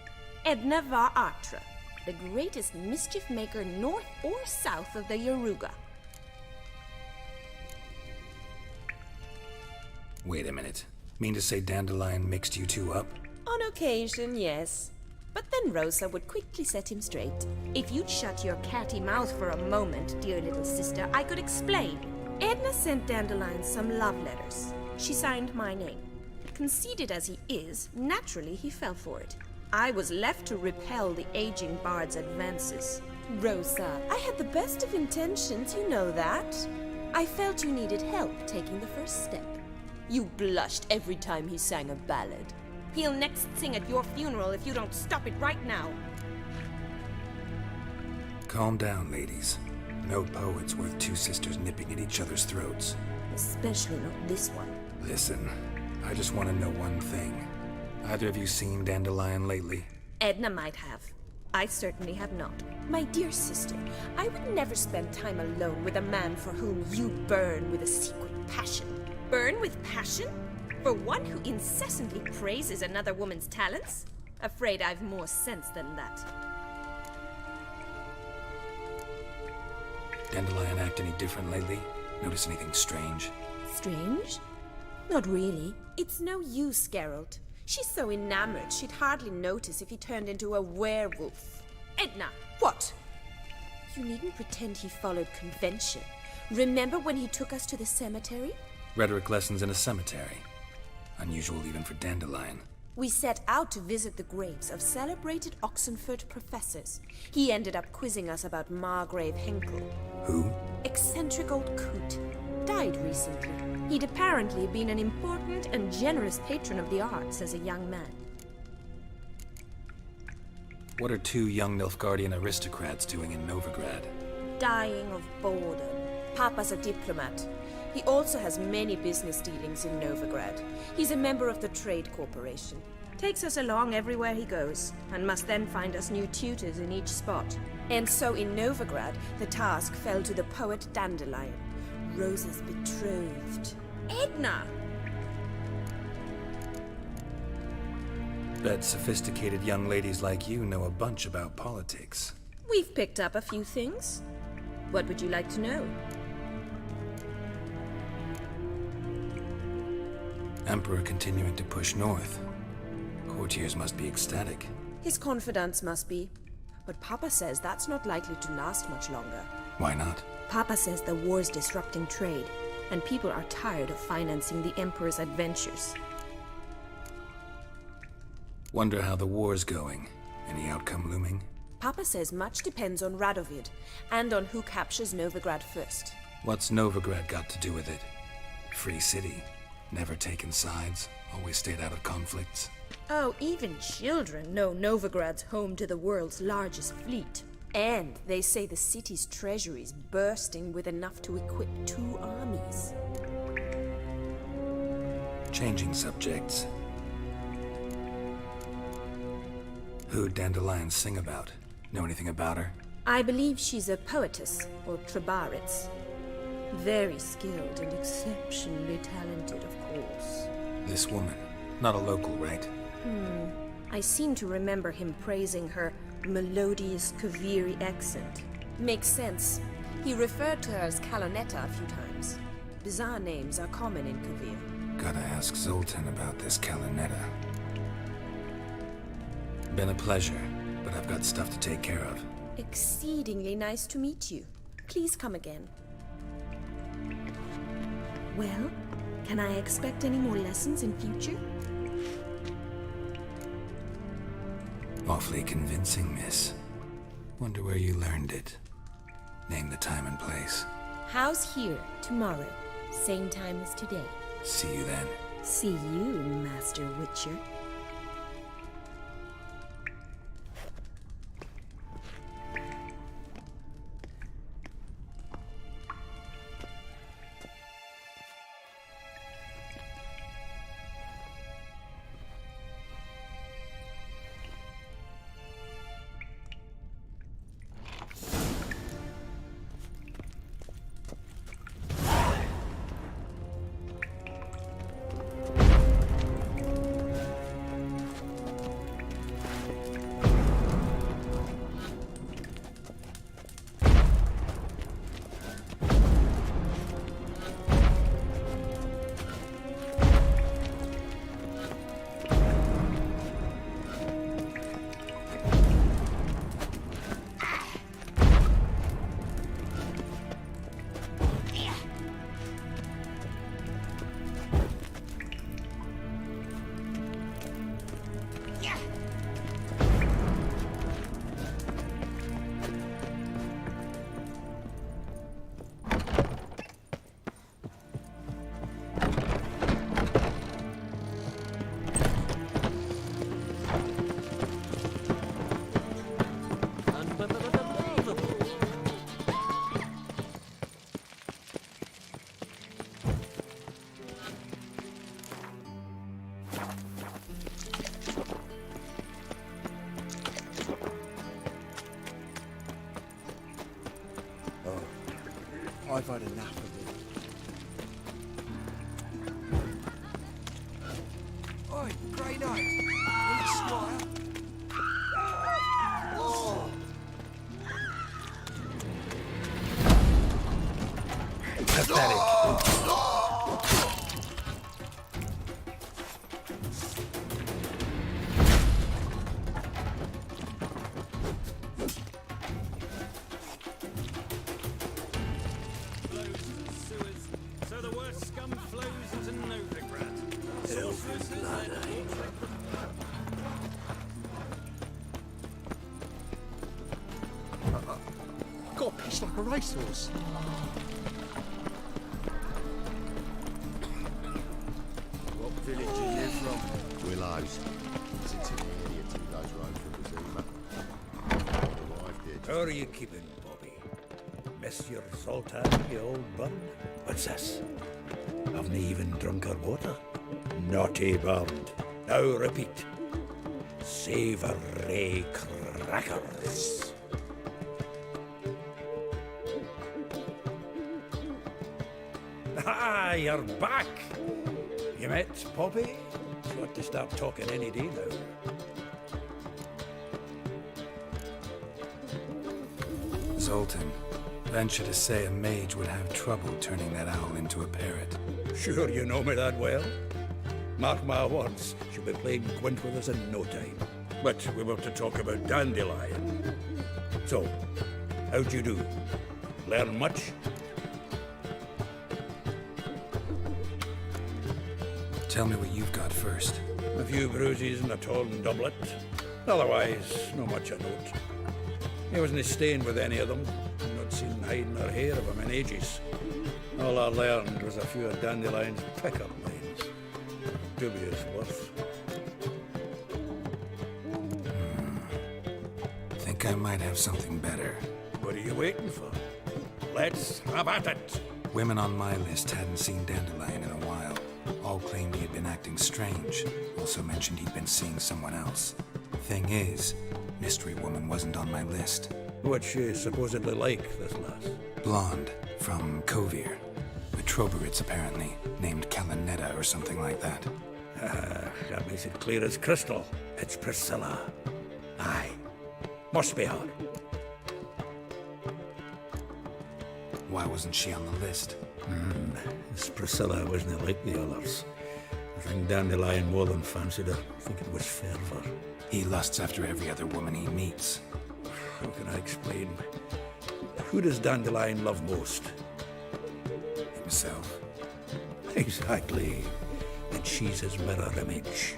Edna Va Atra, the greatest mischief maker north or south of the Yaruga.
Wait a minute. Mean to say Dandelion mixed you two up?
On occasion, yes. But then Rosa would quickly set him straight. If you'd shut your catty mouth for a moment, dear little sister, I could explain. Edna sent Dandelion some love letters. She signed my name. Conceited as he is, naturally he fell for it. I was left to repel the aging bard's advances. Rosa, I had the best of intentions, you know that. I felt you needed help taking the first step. You blushed every time he sang a ballad. He'll next sing at your funeral if you don't stop it right now.
Calm down, ladies. No poet's worth two sisters nipping at each other's throats.
Especially not this one.
Listen, I just want to know one thing. Either of you seen Dandelion lately?
Edna might have. I certainly have not. My dear sister, I would never spend time alone with a man for whom you burn with a secret passion. Burn with passion? For one who incessantly praises another woman's talents? Afraid I've more sense than that.
Dandelion act any different lately? Notice anything strange?
Strange? Not really. It's no use, Geralt. She's so enamored she'd hardly notice if he turned into a werewolf. Edna! What? You needn't pretend he followed convention. Remember when he took us to the cemetery?
Rhetoric lessons in a cemetery. Unusual even for Dandelion.
We set out to visit the graves of celebrated Oxenford professors. He ended up quizzing us about Margrave Henkel.
Who?
Eccentric old coot. Died recently. He'd apparently been an important and generous patron of the arts as a young man.
What are two young Nilfgaardian aristocrats doing in Novigrad?
Dying of boredom. Papa's a diplomat. He also has many business dealings in Novigrad. He's a member of the Trade Corporation. Takes us along everywhere he goes, and must then find us new tutors in each spot. And so in Novigrad, the task fell to the poet Dandelion, Rosa's betrothed. Edna!
Bet sophisticated young ladies like you know a bunch about politics.
We've picked up a few things. What would you like to know?
Emperor continuing to push north. Courtiers must be ecstatic.
His confidants must be. But Papa says that's not likely to last much longer.
Why not?
Papa says the war's disrupting trade, and people are tired of financing the Emperor's adventures.
Wonder how the war's going. Any outcome looming?
Papa says much depends on Radovid, and on who captures Novigrad first.
What's Novigrad got to do with it? Free city. Never taken sides. Always stayed out of conflicts.
Oh, even children know Novigrad's home to the world's largest fleet. And they say the city's treasury's bursting with enough to equip 2 armies.
Changing subjects. Who'd Dandelion sing about? Know anything about her?
I believe she's a poetess, or Trebaritz. Very skilled and exceptionally talented, of course.
This woman. Not a local, right?
I seem to remember him praising her melodious Kaviri accent. Makes sense. He referred to her as Calonetta a few times. Bizarre names are common in Kavir.
Gotta ask Zoltan about this Calonetta. Been a pleasure, but I've got stuff to take care of.
Exceedingly nice to meet you. Please come again. Well, can I expect any more lessons in future?
Awfully convincing, miss. Wonder where you learned it. Name the time and place.
House here, tomorrow. Same time as today.
See you then.
See you, Master Witcher.
I've had enough of it.
Oi, Grey Knight! Need Squire? Oh!
Pathetic.
So the worst scum flows into Novigrad. Sorcerers
blood,
Got pissed like a racehorse.
What village are you from?
Willows. Since an idiot who goes round for the Zuma. The wife did.
How are you keeping, Bobby? Monsieur Zoltan, you old bird? What's this? Haven't even drunk her water? Naughty bird. Now repeat. Savoury crackers. Ah, you're back! You met Poppy? You ought to start talking any day now.
Zoltan, venture to say a mage would have trouble turning that owl into a parrot.
Sure you know me that well? Mark my words, she'll be playing quint with us in no time. But we were to talk about Dandelion. So, how'd you do? Learn much?
Tell me what you've got first.
A few bruises and a torn doublet. Otherwise, no much a note. He wasn't staying with any of them. Not seen hiding or hair of him in ages. All I learned was a few of Dandelion's pickup lines. Dubious worth.
Think I might have something better.
What are you waiting for? Let's have at it!
Women on my list hadn't seen Dandelion in a while. All claimed he had been acting strange. Also mentioned he'd been seeing someone else. Thing is, Mystery Woman wasn't on my list.
What's she supposedly like, this lass?
Blonde, from Kovir. A Troberitz, apparently, named Kalanetta or something like that.
That makes it clear as crystal. It's Priscilla. Aye. Must be her.
Why wasn't she on the list?
This Priscilla wasn't like the others. I think Dandelion more than fancied her. I think it was fervour.
He lusts after every other woman he meets.
How can I explain? Who does Dandelion love most?
Himself.
Exactly. And she's his mirror image.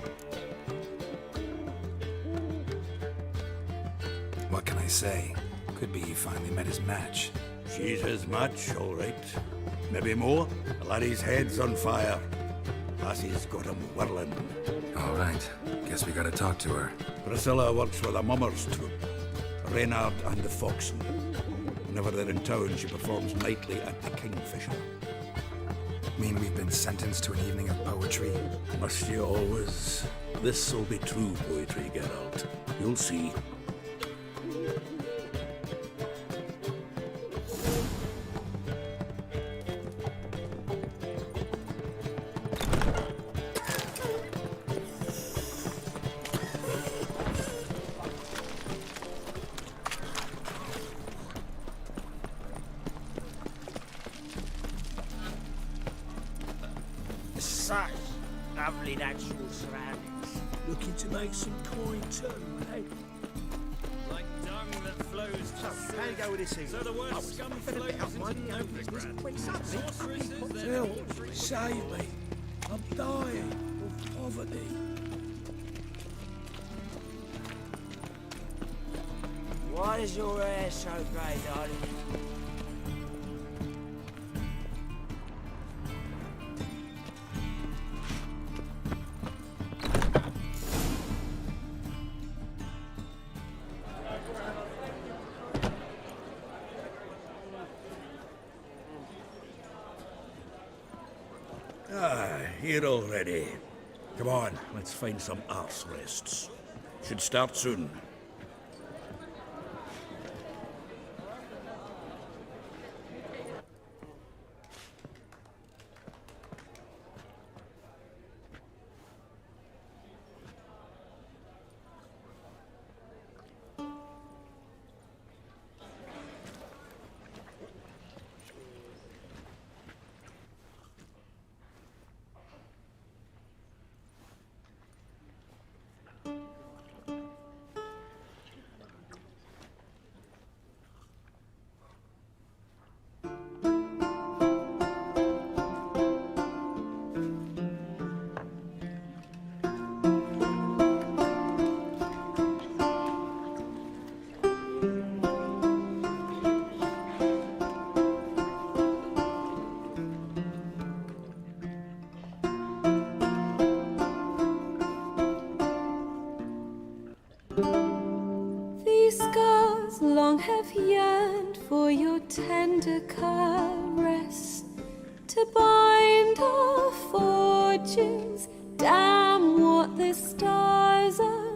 What can I say? Could be he finally met his match.
She's his match, all right. Maybe more. The laddie's head's on fire. Lassie's got him whirling.
All right. Guess we gotta talk to her.
Priscilla works with a mummers troupe. Reynard and the Foxen. Whenever they're in town, she performs nightly at the Kingfisher.
Mean we've been sentenced to an evening of poetry?
Must you always? This'll be true poetry, Geralt. You'll see.
Such lovely natural surroundings. Looking to make some coin too, eh?
Like dung that flows to
How you go with this evening?
So the worst scum flows into Novigrad. Sorcerers
Help! Save me! I'm dying of poverty. Why is your hair so grey, darling?
Here already. Come on, let's find some arse rests. Should start soon.
hearts long have yearned for your tender caress, to bind our fortunes. Damn what the stars are.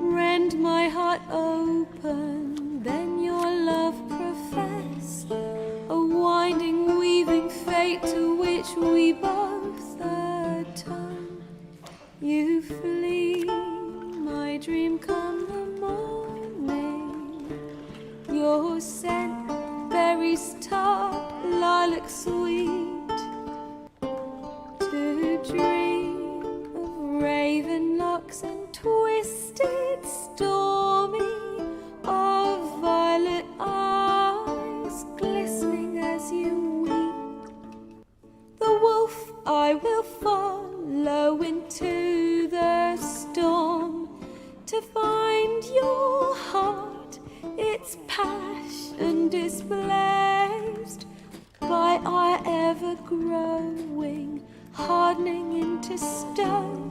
Rend my heart open, then your love profess, a winding, weaving fate to which we both atone. You flee, my dream come the morning. Your scent, berries tart, lilac sweet, to dream of raven locks and twisted, stormy, of violet eyes glistening as you weep. The wolf I will follow into the storm, to find your heart, its passion displaced by our ever-growing, hardening into stone.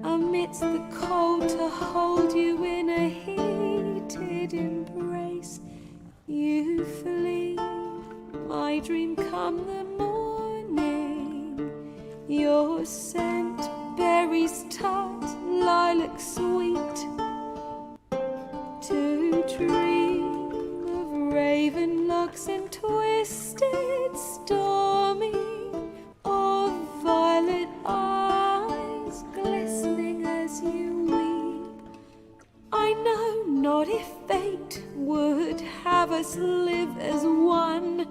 Amidst the cold, to hold you in a heated embrace. You flee, my dream come the morning. Your scent, berries tart, lilac sweet, to dream of raven locks and twisted, stormy, of violet eyes glistening as you weep. I know not if fate would have us live as one,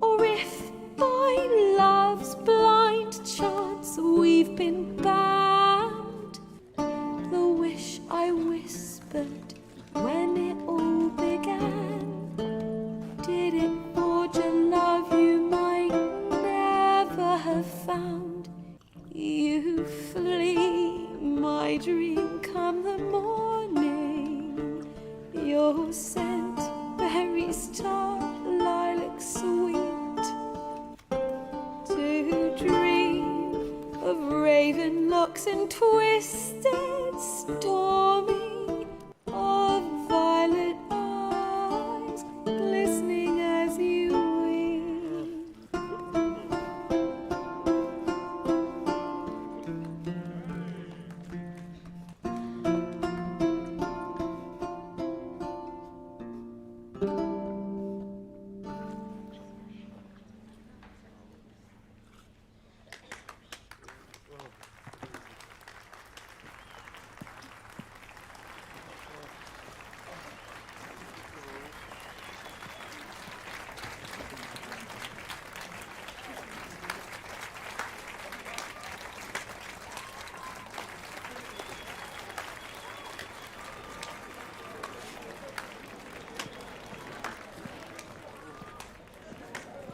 or if by love's blind chance we've been bound. The wish I whispered when it all began, did it forge a love you might never have found? You flee, my dream come the morning. Your scent, berries tart, lilac sweet, to dream of raven locks and twisted, stormy, of violet eyes glistening as you weep.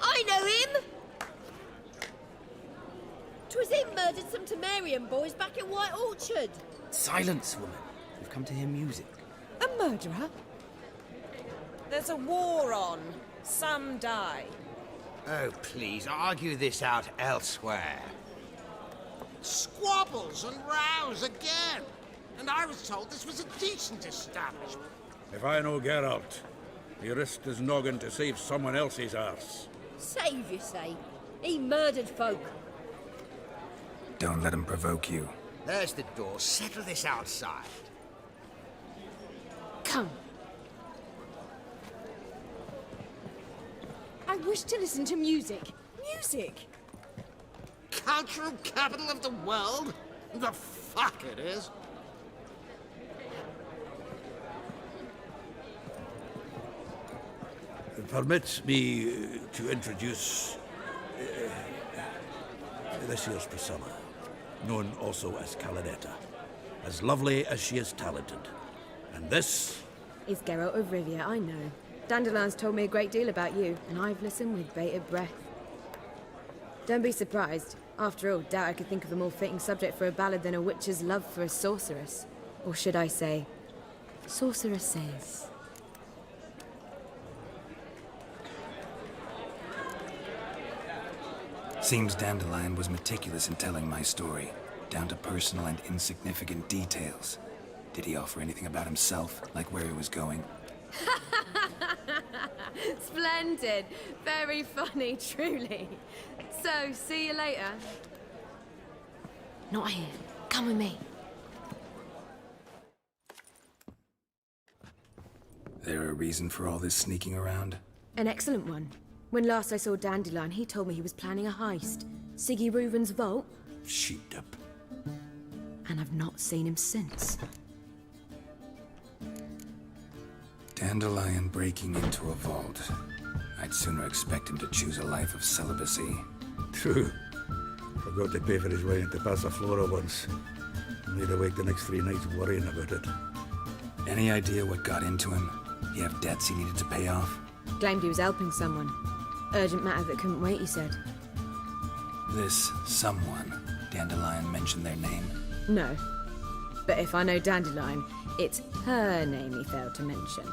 I know him! 'Twas him murdered some Temerian boys back in White Orchard.
Silence, woman. We've come to hear music.
A murderer? There's a war on. Some die.
Oh, please, argue this out elsewhere.
Squabbles and rows again. And I was told this was a decent establishment.
If I know Geralt, he risked his noggin to save someone else's arse.
Save, you say? He murdered folk.
Don't let him provoke you.
There's the door. Settle this outside.
Come. I wish to listen to music. Music!
Cultural capital of the world? The fuck it is.
Permit me to introduce this here's Priscilla, known also as Calinetta, as lovely as she is talented. And this
is Geralt of Rivia, I know. Dandelion's told me a great deal about you, and I've listened with bated breath. Don't be surprised. After all, doubt I could think of a more fitting subject for a ballad than a witch's love for a sorceress. Or should I say, sorceresses.
Seems Dandelion was meticulous in telling my story, down to personal and insignificant details. Did he offer anything about himself, like where he was going?
Splendid. Very funny, truly. So, see you later. Not here. Come with me.
There a reason for all this sneaking around?
An excellent one. When last I saw Dandelion, he told me he was planning a heist. Siggy Reuven's vault.
Sheeped up.
And I've not seen him since.
Dandelion breaking into a vault. I'd sooner expect him to choose a life of celibacy.
True. Forgot to pay for his way into Passaflora once. Laid awake the next 3 nights worrying about it.
Any idea what got into him? He have debts he needed to pay off?
Claimed he was helping someone. Urgent matter that couldn't wait, he said.
This someone, Dandelion mentioned their name?
No. But if I know Dandelion, it's her name he failed to mention.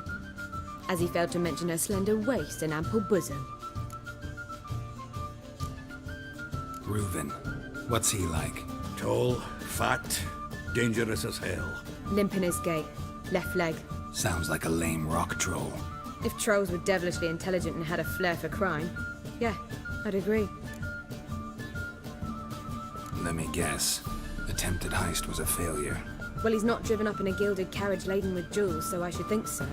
As he failed to mention her slender waist and ample bosom.
Reuven. What's he like?
Tall, fat, dangerous as hell.
Limp in his gait. Left leg.
Sounds like a lame rock troll.
If trolls were devilishly intelligent and had a flair for crime, yeah, I'd agree.
Let me guess. Attempted heist was a failure.
Well, he's not driven up in a gilded carriage laden with jewels, so I should think so.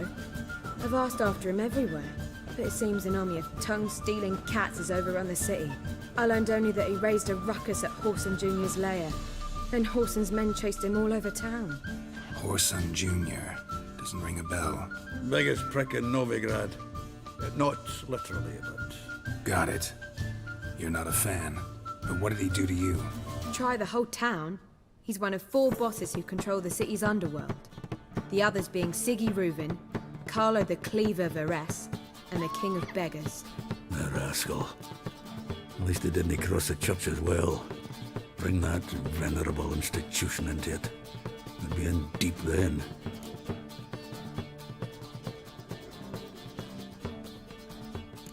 I've asked after him everywhere, but it seems an army of tongue-stealing cats has overrun the city. I learned only that he raised a ruckus at Whoreson Jr.'s lair. Then Whoreson's men chased him all over town.
Whoreson Jr. Doesn't ring a bell.
Biggest prick in Novigrad. Not literally, but...
Got it. You're not a fan. But what did he do to you?
Try the whole town. He's one of 4 bosses who control the city's underworld. The others being Siggy Reuven, Carlo the Cleaver Varese, and the King of Beggars.
The rascal. At least he didn't cross the church as well. Bring that venerable institution into it. We'd be in deep then.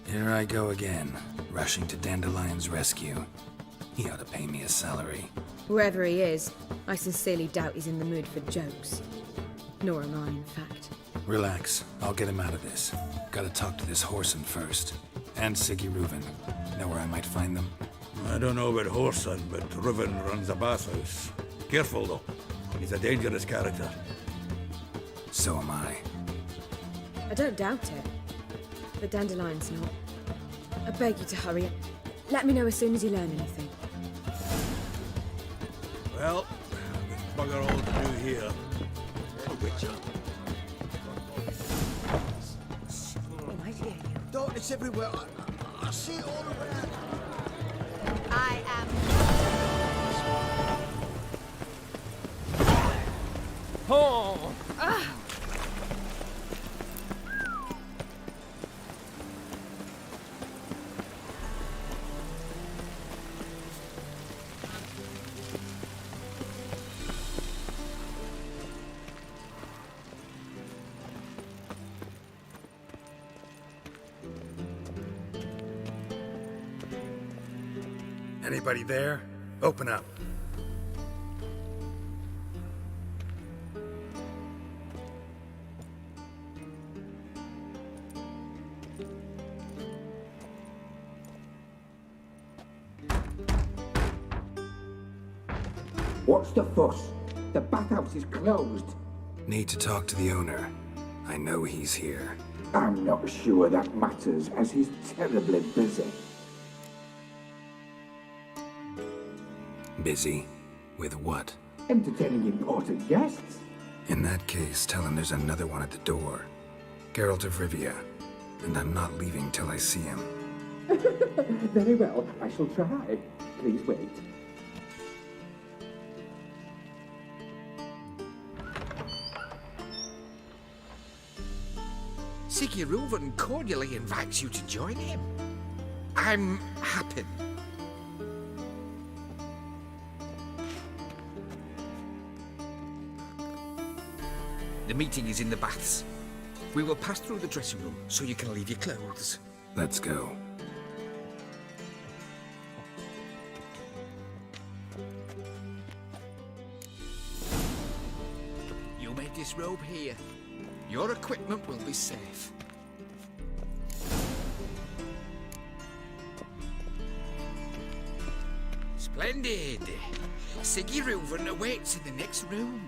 Here I go again, rushing to Dandelion's rescue. He ought to pay me a salary.
Whoever he is, I sincerely doubt he's in the mood for jokes. Nor am I, in fact.
Relax, I'll get him out of this. Gotta talk to this Whoreson first. And Siggy Reuven. Know where I might find them?
I don't know about Whoreson, but Reuven runs a bathhouse. Careful, though. He's a dangerous character.
So am I.
I don't doubt it. But Dandelion's not. I beg you to hurry it. Let me know as soon as you learn anything.
Well, there's bugger all to do here.
Witcher.
Darkness everywhere. I see it all around.
I am...
Oh!
Ah.
Anybody there? Open up.
What's the fuss? The bathhouse is closed.
Need to talk to the owner. I know he's here.
I'm not sure that matters, as he's terribly busy.
Busy? With what?
Entertaining important guests.
In that case, tell him there's another one at the door. Geralt of Rivia. And I'm not leaving till I see him.
Very well, I shall try. Please wait.
Siggy Reuven cordially invites you to join him. I'm happy. The meeting is in the baths. We will pass through the dressing room so you can leave your clothes.
Let's go.
You made this robe here. Your equipment will be safe. Splendid! Siggy Reuven awaits in the next room.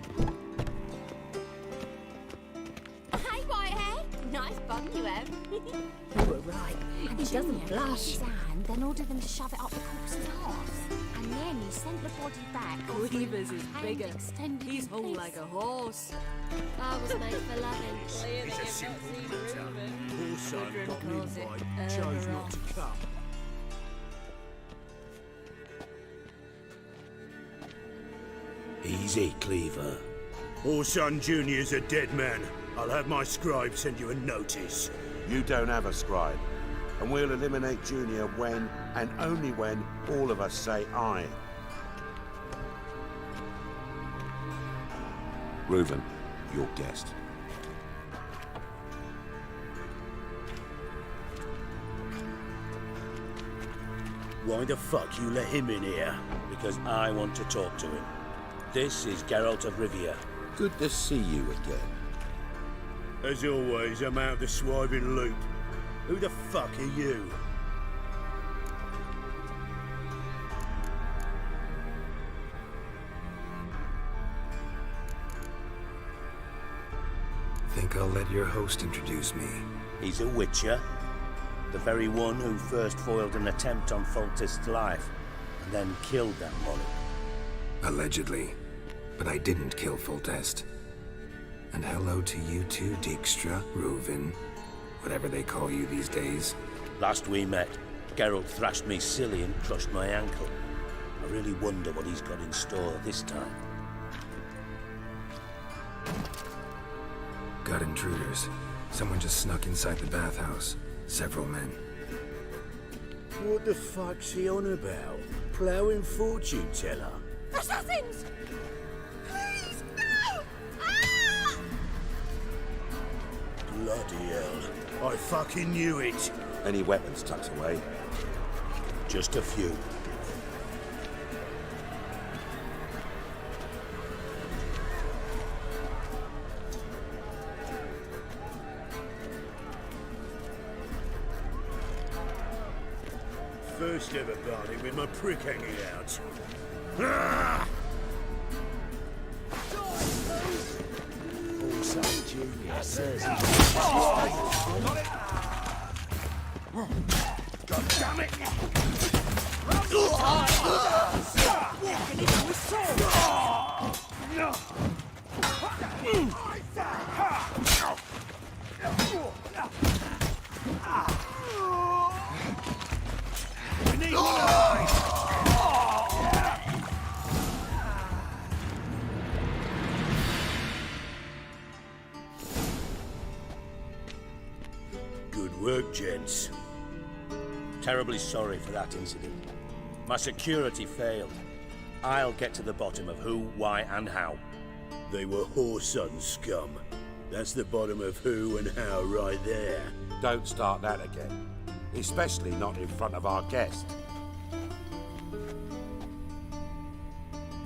Hey, Whitehead. Nice bum you have.
You were right.
And
He doesn't
Junior
blush.
his hand, then ordered them to shove it up the corpse's arse. And then he sent the body back.
Grievous is
hand
bigger.
extended
He's
in
whole
place.
like a horse.
I was made for loving.
It's a simple matter. Poor son
Woodrum
got an
calls it
invite, chose not to come.
Easy, Cleaver. Orson Jr.'s a dead man. I'll have my scribe send you a notice.
You don't have a scribe, and we'll eliminate Junior when, and only when, all of us say aye. Reuven, your guest.
Why the fuck you let him in here?
Because I want to talk to him. This is Geralt of Rivia.
Good to see you again.
As always, I'm out the swiving loop. Who the fuck are you?
Think I'll let your host introduce me.
He's a witcher. The very one who first foiled an attempt on Foltest's life, and then killed that monarch.
Allegedly. But I didn't kill Foltest. And hello to you too, Dijkstra, Reuven, whatever they call you these days.
Last we met, Geralt thrashed me silly and crushed my ankle. I really wonder what he's got in store this time.
Got intruders. Someone just snuck inside the bathhouse. Several men.
What the fuck's he on about? Ploughing fortune teller?
Assassins! Please, no! Ah!
Bloody hell. I fucking knew it.
Any weapons tucked away?
Just a few.
First ever party with my prick hanging out. Ah!
Also, Junior says
God damn it! Good work, gents.
Terribly sorry for that incident. My security failed. I'll get to the bottom of who, why, and how.
They were whoreson scum. That's the bottom of who and how right there.
Don't start that again. Especially not in front of our guest.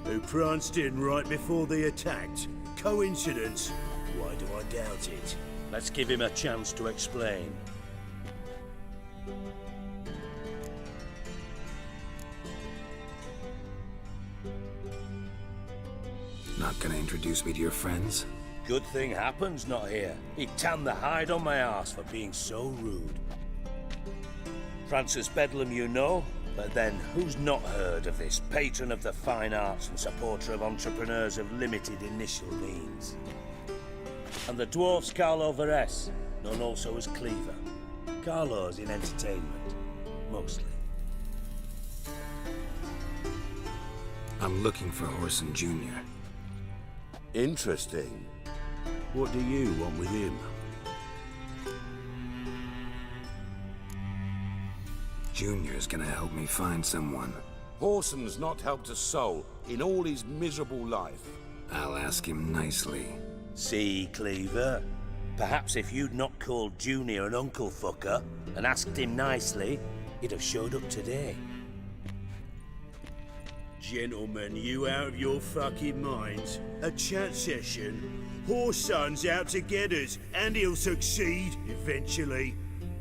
Who pranced in right before they attacked. Coincidence? Why do I doubt it?
Let's give him a chance to explain.
Not gonna introduce me to your friends?
Good thing Happen's not here. He'd tan the hide on my arse for being so rude. Francis Bedlam you know, but then who's not heard of this patron of the fine arts and supporter of entrepreneurs of limited initial means? And the dwarf's Carlo Veres, known also as Cleaver. Carlo's in entertainment, mostly.
I'm looking for Orson Jr.
Interesting. What do you want with him?
Junior's gonna help me find someone.
Horson's not helped a soul in all his miserable life.
I'll ask him nicely.
See, Cleaver? Perhaps if you'd not called Junior an uncle fucker and asked him nicely, he'd have showed up today.
Gentlemen, you out of your fucking minds? A chat session? Whoreson's out to get us, and he'll succeed eventually.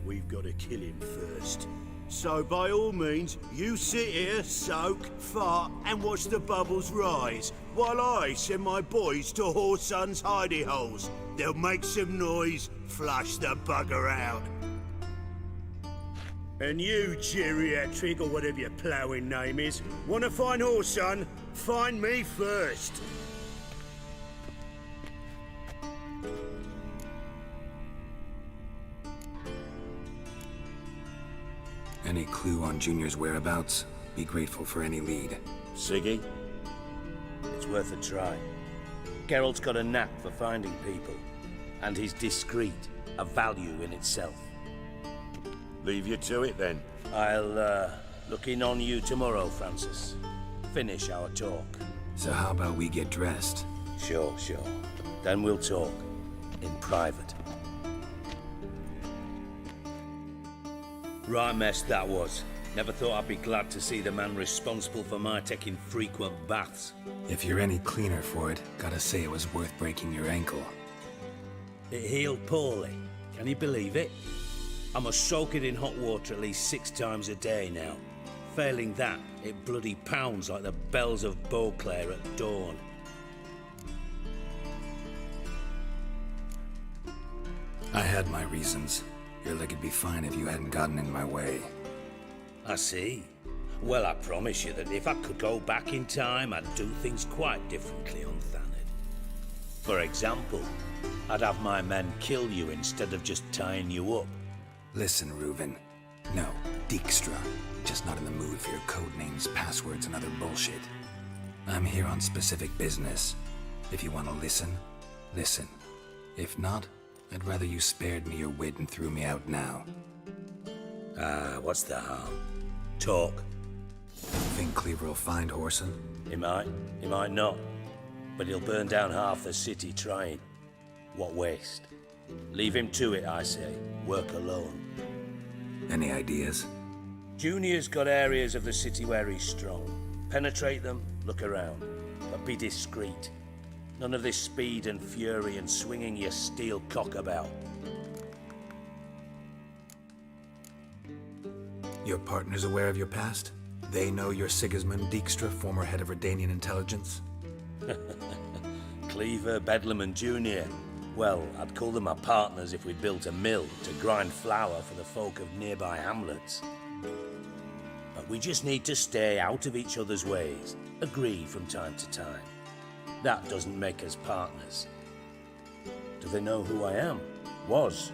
We've got to kill him first. So by all means, you sit here, soak, fart, and watch the bubbles rise, while I send my boys to Whoreson's hidey holes. They'll make some noise, flush the bugger out. And you, geriatric, or whatever your ploughing name is, want to find Whoreson? Find me first.
Any clue on Junior's whereabouts? Be grateful for any lead.
Siggy? It's worth a try. Geralt's got a knack for finding people, and he's discreet, a value in itself.
Leave you to it, then.
I'll, look in on you tomorrow, Francis. Finish our talk.
So how about we get dressed?
Sure. Then we'll talk. In private. Right mess that was. Never thought I'd be glad to see the man responsible for my taking frequent baths.
If you're any cleaner for it, gotta say it was worth breaking your ankle.
It healed poorly. Can you believe it? I must soak it in hot water at least 6 times a day now. Failing that, it bloody pounds like the bells of Beauclair at dawn.
I had my reasons. Your leg would be fine if you hadn't gotten in my way.
I see. Well, I promise you that if I could go back in time, I'd do things quite differently on Thanedd. For example, I'd have my men kill you instead of just tying you up.
Listen, Reuven. No, Dijkstra. Just not in the mood for your code names, passwords, and other bullshit. I'm here on specific business. If you want to listen, listen. If not, I'd rather you spared me your wit and threw me out now.
What's the harm? Talk.
Think Cleaver will find Whoreson?
He might not. But he'll burn down half the city trying. What waste? Leave him to it, I say. Work alone.
Any ideas?
Junior's got areas of the city where he's strong. Penetrate them, look around. But be discreet. None of this speed and fury and swinging your steel cock about.
Your partner's aware of your past? They know you're Sigismund Dijkstra, former head of Redanian intelligence?
Cleaver, Bedlam and Junior. Well, I'd call them my partners if we built a mill to grind flour for the folk of nearby hamlets. But we just need to stay out of each other's ways. Agree from time to time. That doesn't make us partners. Do they know who I am? Was.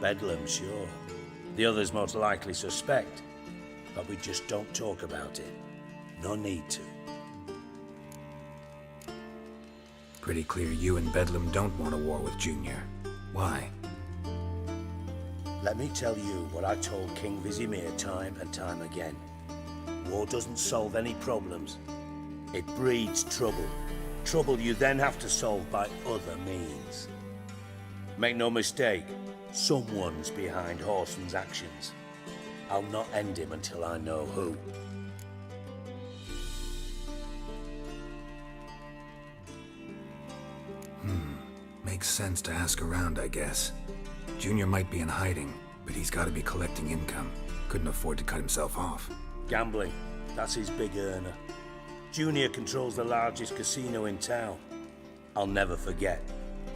Bedlam, sure. The others most likely suspect. But we just don't talk about it. No need to.
Pretty clear you and Bedlam don't want a war with Junior. Why?
Let me tell you what I told King Vizimir time and time again. War doesn't solve any problems. It breeds trouble. Trouble you then have to solve by other means. Make no mistake, someone's behind Whoreson's actions. I'll not end him until I know who.
Makes sense to ask around, I guess. Junior might be in hiding, but he's got to be collecting income. Couldn't afford to cut himself off.
Gambling, that's his big earner. Junior controls the largest casino in town. I'll never forget.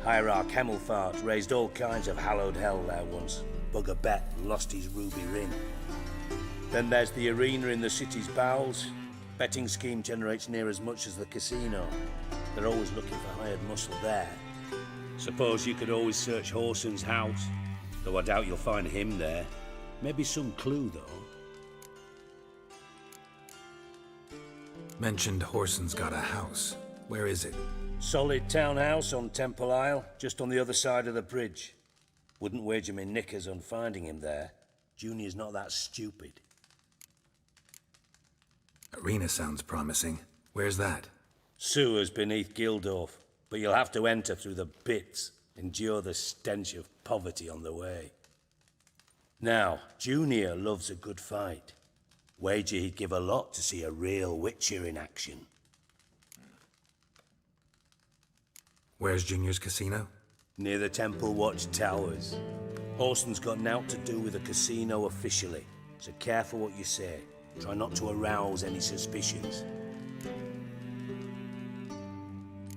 Hierarch Hemmelfart raised all kinds of hallowed hell there once. Bugger bet and lost his ruby ring. Then there's the arena in the city's bowels. Betting scheme generates near as much as the casino. They're always looking for hired muscle there. Suppose you could always search Whoreson's house, though I doubt you'll find him there. Maybe some clue, though.
Mentioned Whoreson's got a house. Where is it?
Solid townhouse on Temple Isle, just on the other side of the bridge. Wouldn't wager me knickers on finding him there. Junior's not that stupid.
Arena sounds promising. Where's that?
Sewers beneath Gildorf, but you'll have to enter through the bits, endure the stench of poverty on the way. Now, Junior loves a good fight. Wager he'd give a lot to see a real Witcher in action.
Where's Junior's casino?
Near the Temple Watch Towers. Horston's got naught to do with the casino officially, so careful what you say. Try not to arouse any suspicions.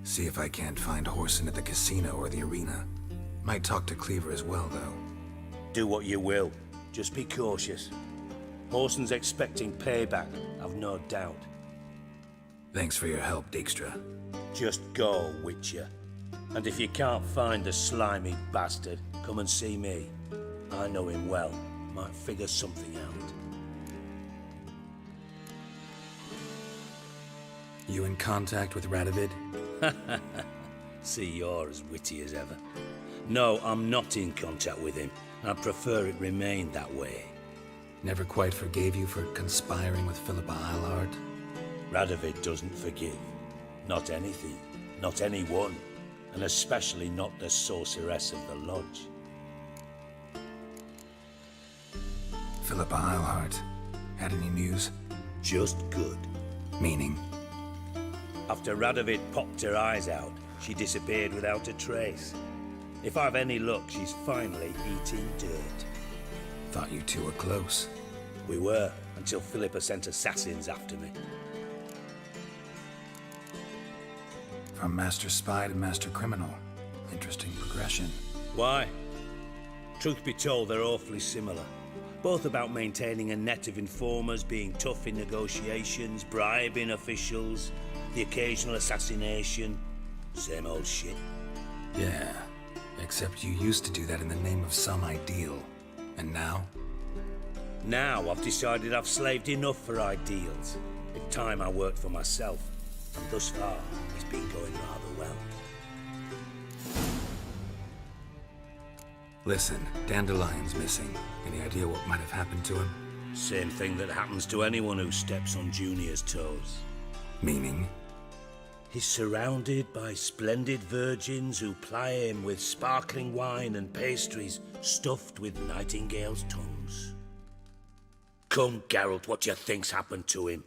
See if I can't find Horson at the casino or the arena. Might talk to Cleaver as well, though.
Do what you will. Just be cautious. Horson's expecting payback, I've no doubt.
Thanks for your help, Dijkstra.
Just go, Witcher. And if you can't find the slimy bastard, come and see me. I know him well. Might figure something out.
You in contact with Radovid?
See, you're as witty as ever. No, I'm not in contact with him. I prefer it remained that way.
Never quite forgave you for conspiring with Philippa Eilhart?
Radovid doesn't forgive. Not anything. Not anyone. And especially not the sorceress of the Lodge.
Philippa Eilhart. Had any news?
Just good.
Meaning?
After Radovid popped her eyes out, she disappeared without a trace. If I've any luck, she's finally eating dirt.
Thought you two were close.
We were, until Philippa sent assassins after me.
From Master Spy to Master Criminal. Interesting progression.
Why? Truth be told, they're awfully similar. Both about maintaining a net of informers, being tough in negotiations, bribing officials, the occasional assassination. Same old shit.
Yeah, except you used to do that in the name of some ideal. And now?
Now I've decided I've slaved enough for ideals. It's time I worked for myself. And thus far, it's been going rather well.
Listen, Dandelion's missing. Any idea what might have happened to him?
Same thing that happens to anyone who steps on Junior's toes.
Meaning?
He's surrounded by splendid virgins who ply him with sparkling wine and pastries stuffed with nightingales' tongues. Come, Geralt, what do you think's happened to him?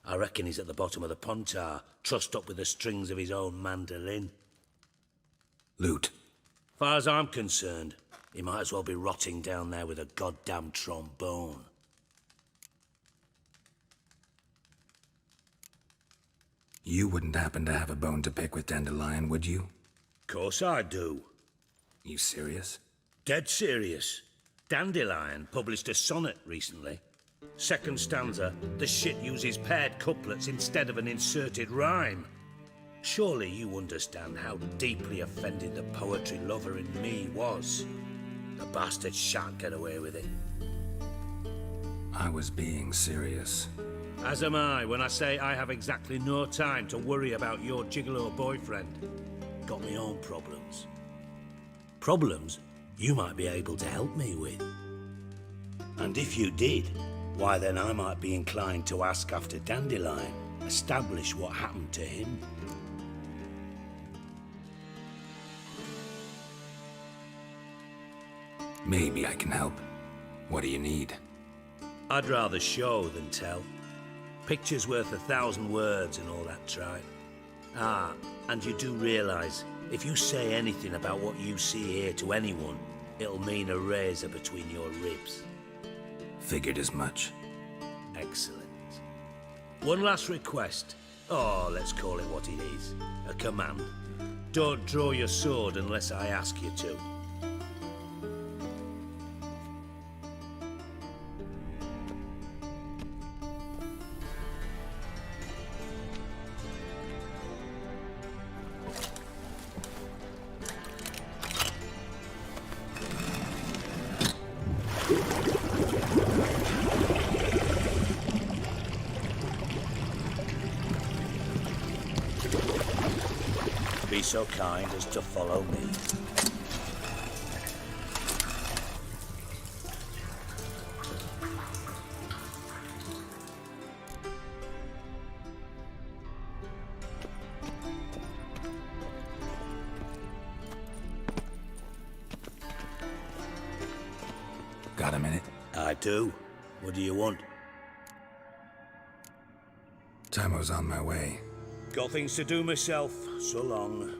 I reckon he's at the bottom of the Pontar, trussed up with the strings of his own mandolin.
Loot.
Far as I'm concerned, he might as well be rotting down there with a goddamn trombone.
You wouldn't happen to have a bone to pick with Dandelion, would you?
Course I do.
You serious?
Dead serious. Dandelion published a sonnet recently. Second stanza, the shit uses paired couplets instead of an inserted rhyme. Surely you understand how deeply offended the poetry lover in me was. The bastard shan't get away with it.
I was being serious.
As am I when I say I have exactly no time to worry about your gigolo boyfriend. Got me own problems. Problems you might be able to help me with. And if you did, why then I might be inclined to ask after Dandelion, establish what happened to him.
Maybe I can help. What do you need?
I'd rather show than tell. Picture's worth 1,000 words and all that tripe. Ah, and you do realise, if you say anything about what you see here to anyone, it'll mean a razor between your ribs.
Figured as much.
Excellent. One last request. Oh, let's call it what it is. A command. Don't draw your sword unless I ask you to. Be so kind as to follow me.
Got a minute?
I do. What do you want?
Tamo's on my way.
Got things to do myself. So long.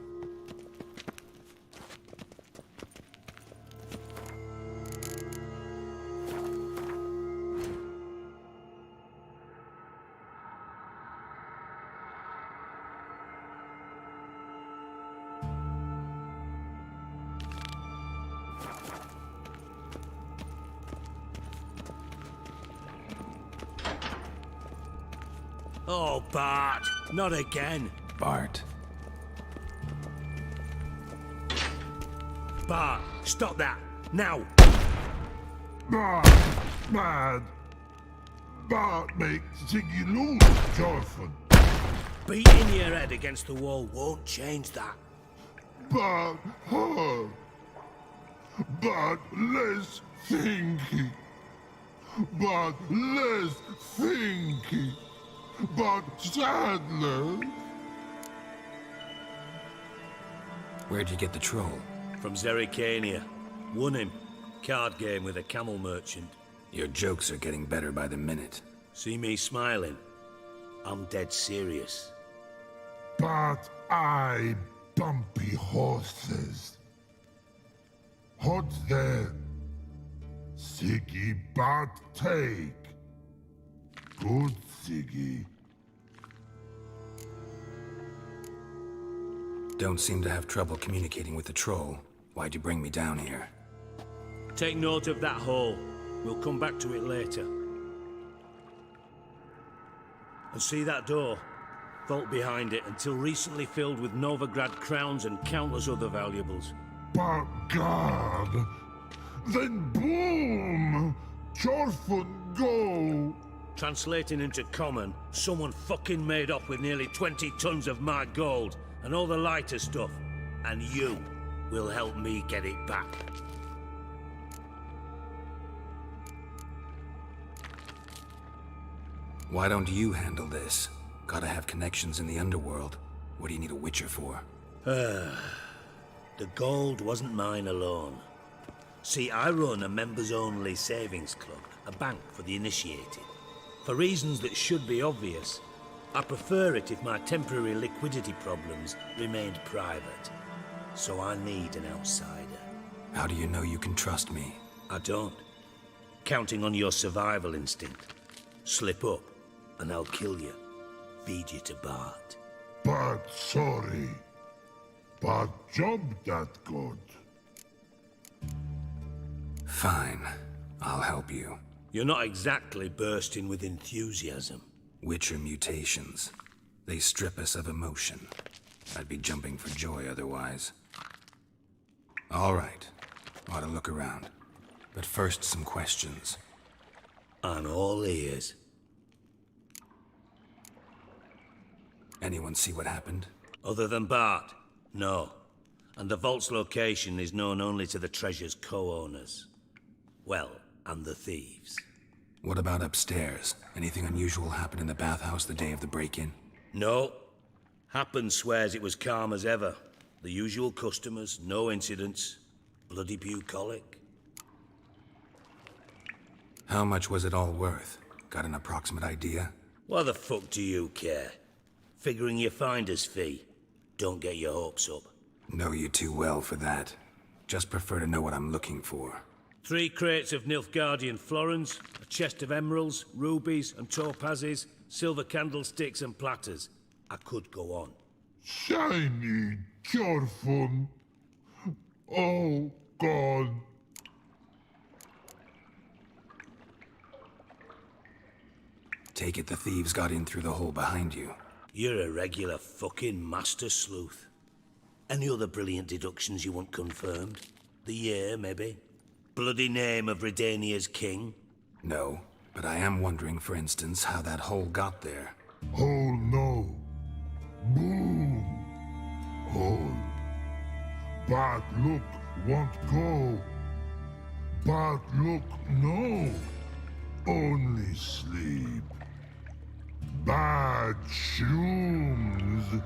Oh, Bart, not again.
Bart.
Bart, stop that, now.
Bart, bad. Bart make Ziggy lose, Jorfin.
Beating your head against the wall won't change that.
Bart hard. Bart less thinky. Bart less thinky. Bart sadler.
Where'd you get the troll?
From Zerrikania. Won him. Card game with a camel merchant.
Your jokes are getting better by the minute.
See me smiling? I'm dead serious.
But I bumpy horses. Hot there. Siggy but take. Good Siggy.
Don't seem to have trouble communicating with the troll. Why'd you bring me down here?
Take note of that hole. We'll come back to it later. And see that door? Vault behind it, until recently filled with Novigrad crowns and countless other valuables.
But God, then boom! Jorfin go!
Translating into common, someone fucking made off with nearly 20 tons of my gold, and all the lighter stuff. And you will help me get it back.
Why don't you handle this? Gotta have connections in the underworld. What do you need a witcher for?
The gold wasn't mine alone. See, I run a members-only savings club, a bank for the initiated. For reasons that should be obvious, I prefer it if my temporary liquidity problems remained private. So I need an outsider.
How do you know you can trust me?
I don't. Counting on your survival instinct. Slip up, and I'll kill you. Feed you to Bart.
But sorry. But job that good.
Fine. I'll help you.
You're not exactly bursting with enthusiasm.
Witcher mutations. They strip us of emotion. I'd be jumping for joy otherwise. All right. Ought to look around. But first, some questions.
I'm all ears.
Anyone see what happened?
Other than Bart? No. And the vault's location is known only to the treasure's co-owners. Well, and the thieves.
What about upstairs? Anything unusual happen in the bathhouse the day of the break-in?
No. Happen swears it was calm as ever. The usual customers, no incidents. Bloody bucolic.
How much was it all worth? Got an approximate idea?
Why the fuck do you care? Figuring your finder's fee. Don't get your hopes up.
Know you too well for that. Just prefer to know what I'm looking for.
3 crates of Nilfgaardian florins, a chest of emeralds, rubies and topazes, silver candlesticks and platters. I could go on.
Shiny Jorfin. Oh, God.
Take it the thieves got in through the hole behind you.
You're a regular fucking master sleuth. Any other brilliant deductions you want confirmed? The year, maybe? Bloody name of Redania's king?
No, but I am wondering, for instance, how that hole got there.
Hole no. Boom. Hole. But look, won't go. But look, no. Only sleep. Bad shrooms.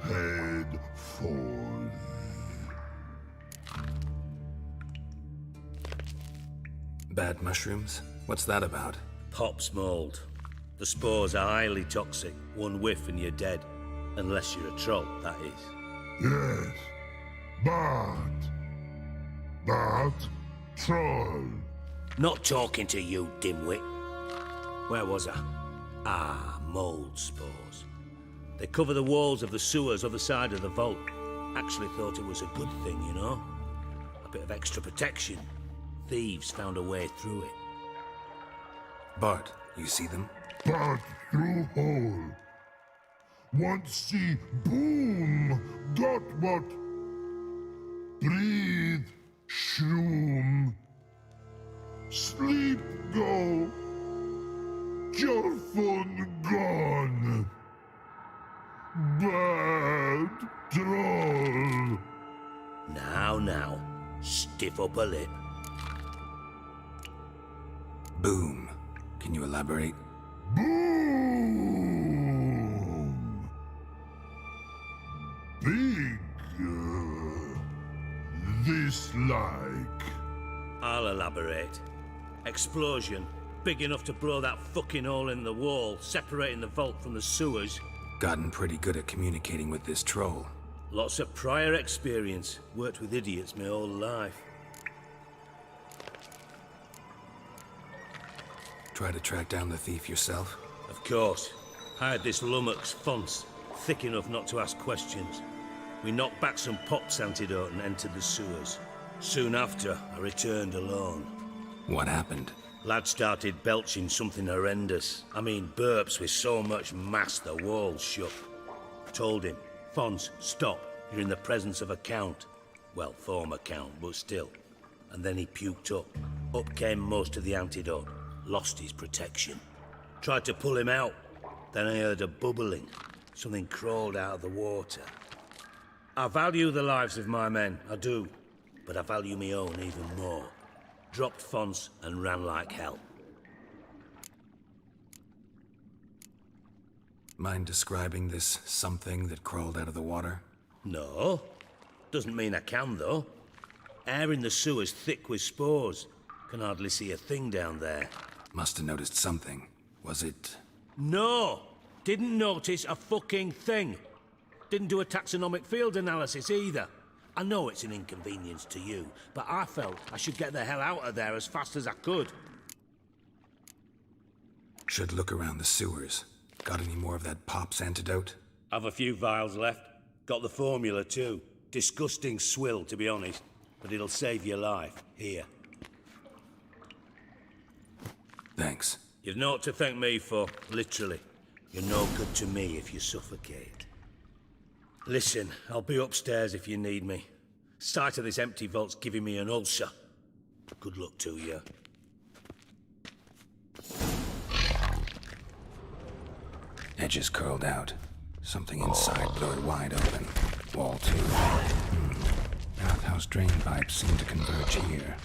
Head falls.
Bad mushrooms? What's that about?
Pop's mold. The spores are highly toxic. One whiff and you're dead. Unless you're a troll, that is.
Yes. But troll.
Not talking to you, dimwit. Where was I? Ah, mold spores. They cover the walls of the sewers other side of the vault. Actually thought it was a good thing, you know? A bit of extra protection. Thieves found a way through it.
Bart, you see them?
But through hole. Once see boom, got what? Breathe, shroom. Sleep go. Your fun gone. Bad troll.
Now, stiff up a lip.
Boom. Can you elaborate?
Boom! Big, this like.
I'll elaborate. Explosion. Big enough to blow that fucking hole in the wall, separating the vault from the sewers.
Gotten pretty good at communicating with this troll.
Lots of prior experience. Worked with idiots my whole life.
Try to track down the thief yourself?
Of course. Hired this lummox, Fonce, thick enough not to ask questions. We knocked back some Pop's antidote and entered the sewers. Soon after, I returned alone.
What happened?
Lad started belching something horrendous. I mean, burps with so much mass the walls shook. Told him, Fonce, stop. You're in the presence of a count. Well, former count, but still. And then he puked up. Up came most of the antidote. Lost his protection. Tried to pull him out. Then I heard a bubbling. Something crawled out of the water. I value the lives of my men, I do. But I value my own even more. Dropped Fonce and ran like hell.
Mind describing this something that crawled out of the water?
No. Doesn't mean I can, though. Air in the sewer's thick with spores. Can hardly see a thing down there.
Must have noticed something. Was it...
No! Didn't notice a fucking thing. Didn't do a taxonomic field analysis either. I know it's an inconvenience to you, but I felt I should get the hell out of there as fast as I could.
Should look around the sewers. Got any more of that Pop's antidote?
Have a few vials left. Got the formula too. Disgusting swill, to be honest. But it'll save your life. Here.
Thanks.
You've naught to thank me for, literally. You're no good to me if you suffocate. Listen, I'll be upstairs if you need me. Sight of this empty vault's giving me an ulcer. Good luck to you.
Edges curled out. Something inside blew it wide open. Wall too. Bathhouse drain pipes seem to converge here.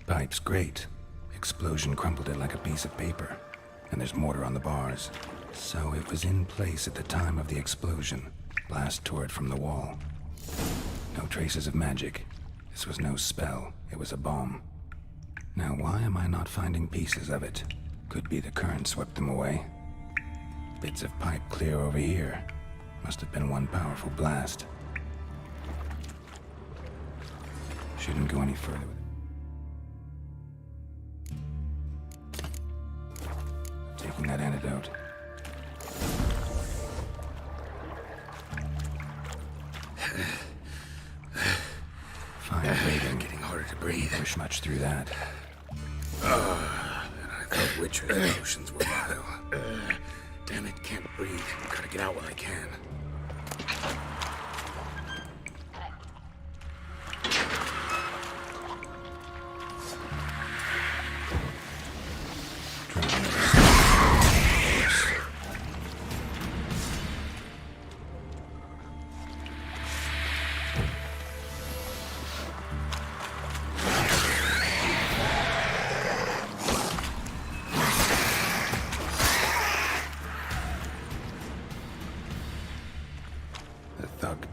Pipe's great. Explosion crumpled it like a piece of paper. And there's mortar on the bars. So it was in place at the time of the explosion. Blast tore it from the wall. No traces of magic. This was no spell. It was a bomb. Now why am I not finding pieces of it? Could be the current swept them away. Bits of pipe clear over here. Must have been one powerful blast. Shouldn't go any further with it. Taking that antidote. Fine breathing.
Getting harder to breathe.
Push much much through that.
I thought witches' potions were vile. Damn it, can't breathe. Gotta get out while I can.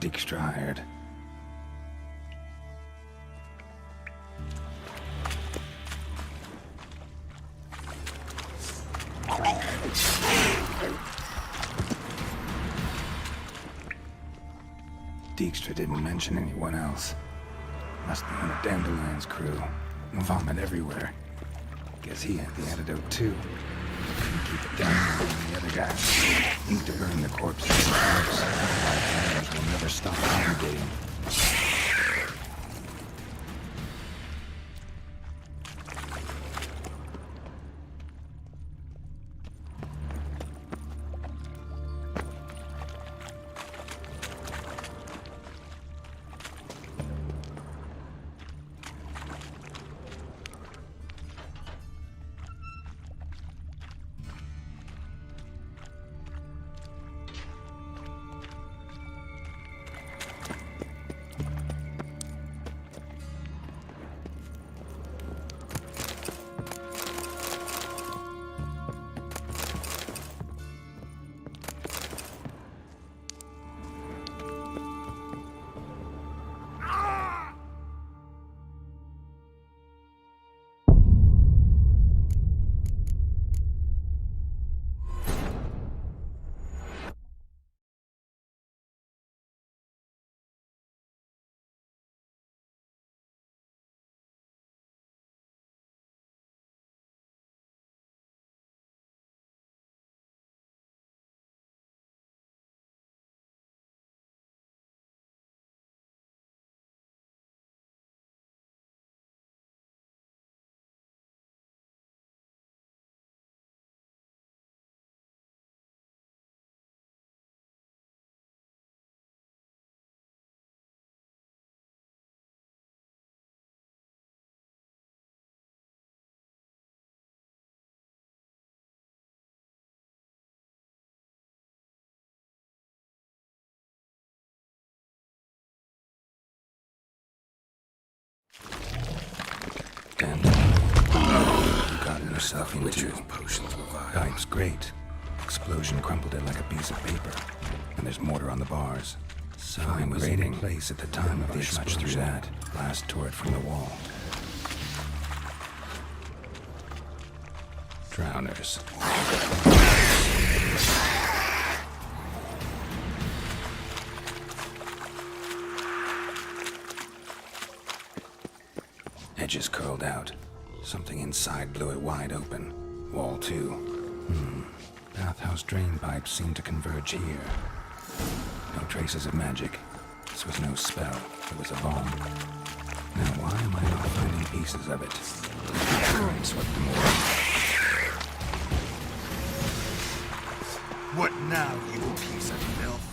Dijkstra hired. Dijkstra didn't mention anyone else. Must be on a Dandelion's crew. Vomit everywhere. Guess he had the antidote too. Couldn't keep it down from the other guys. Need to burn the corpses in the house. Otherwise, will never stop congregating. Gotten herself into
potions were vile.
Pipe's great. Explosion crumpled it like a piece of paper. And there's mortar on the bars. Sign was in place at the time of the explosion. Much through that. Blast tore it from the wall. Drowners. Edges curled out. Something inside blew it wide open. Wall 2. Bathhouse drain pipes seemed to converge here. No traces of magic. This was no spell. It was a bomb. Now why am I not finding pieces of it? I swept them away.
What now, you piece of filth?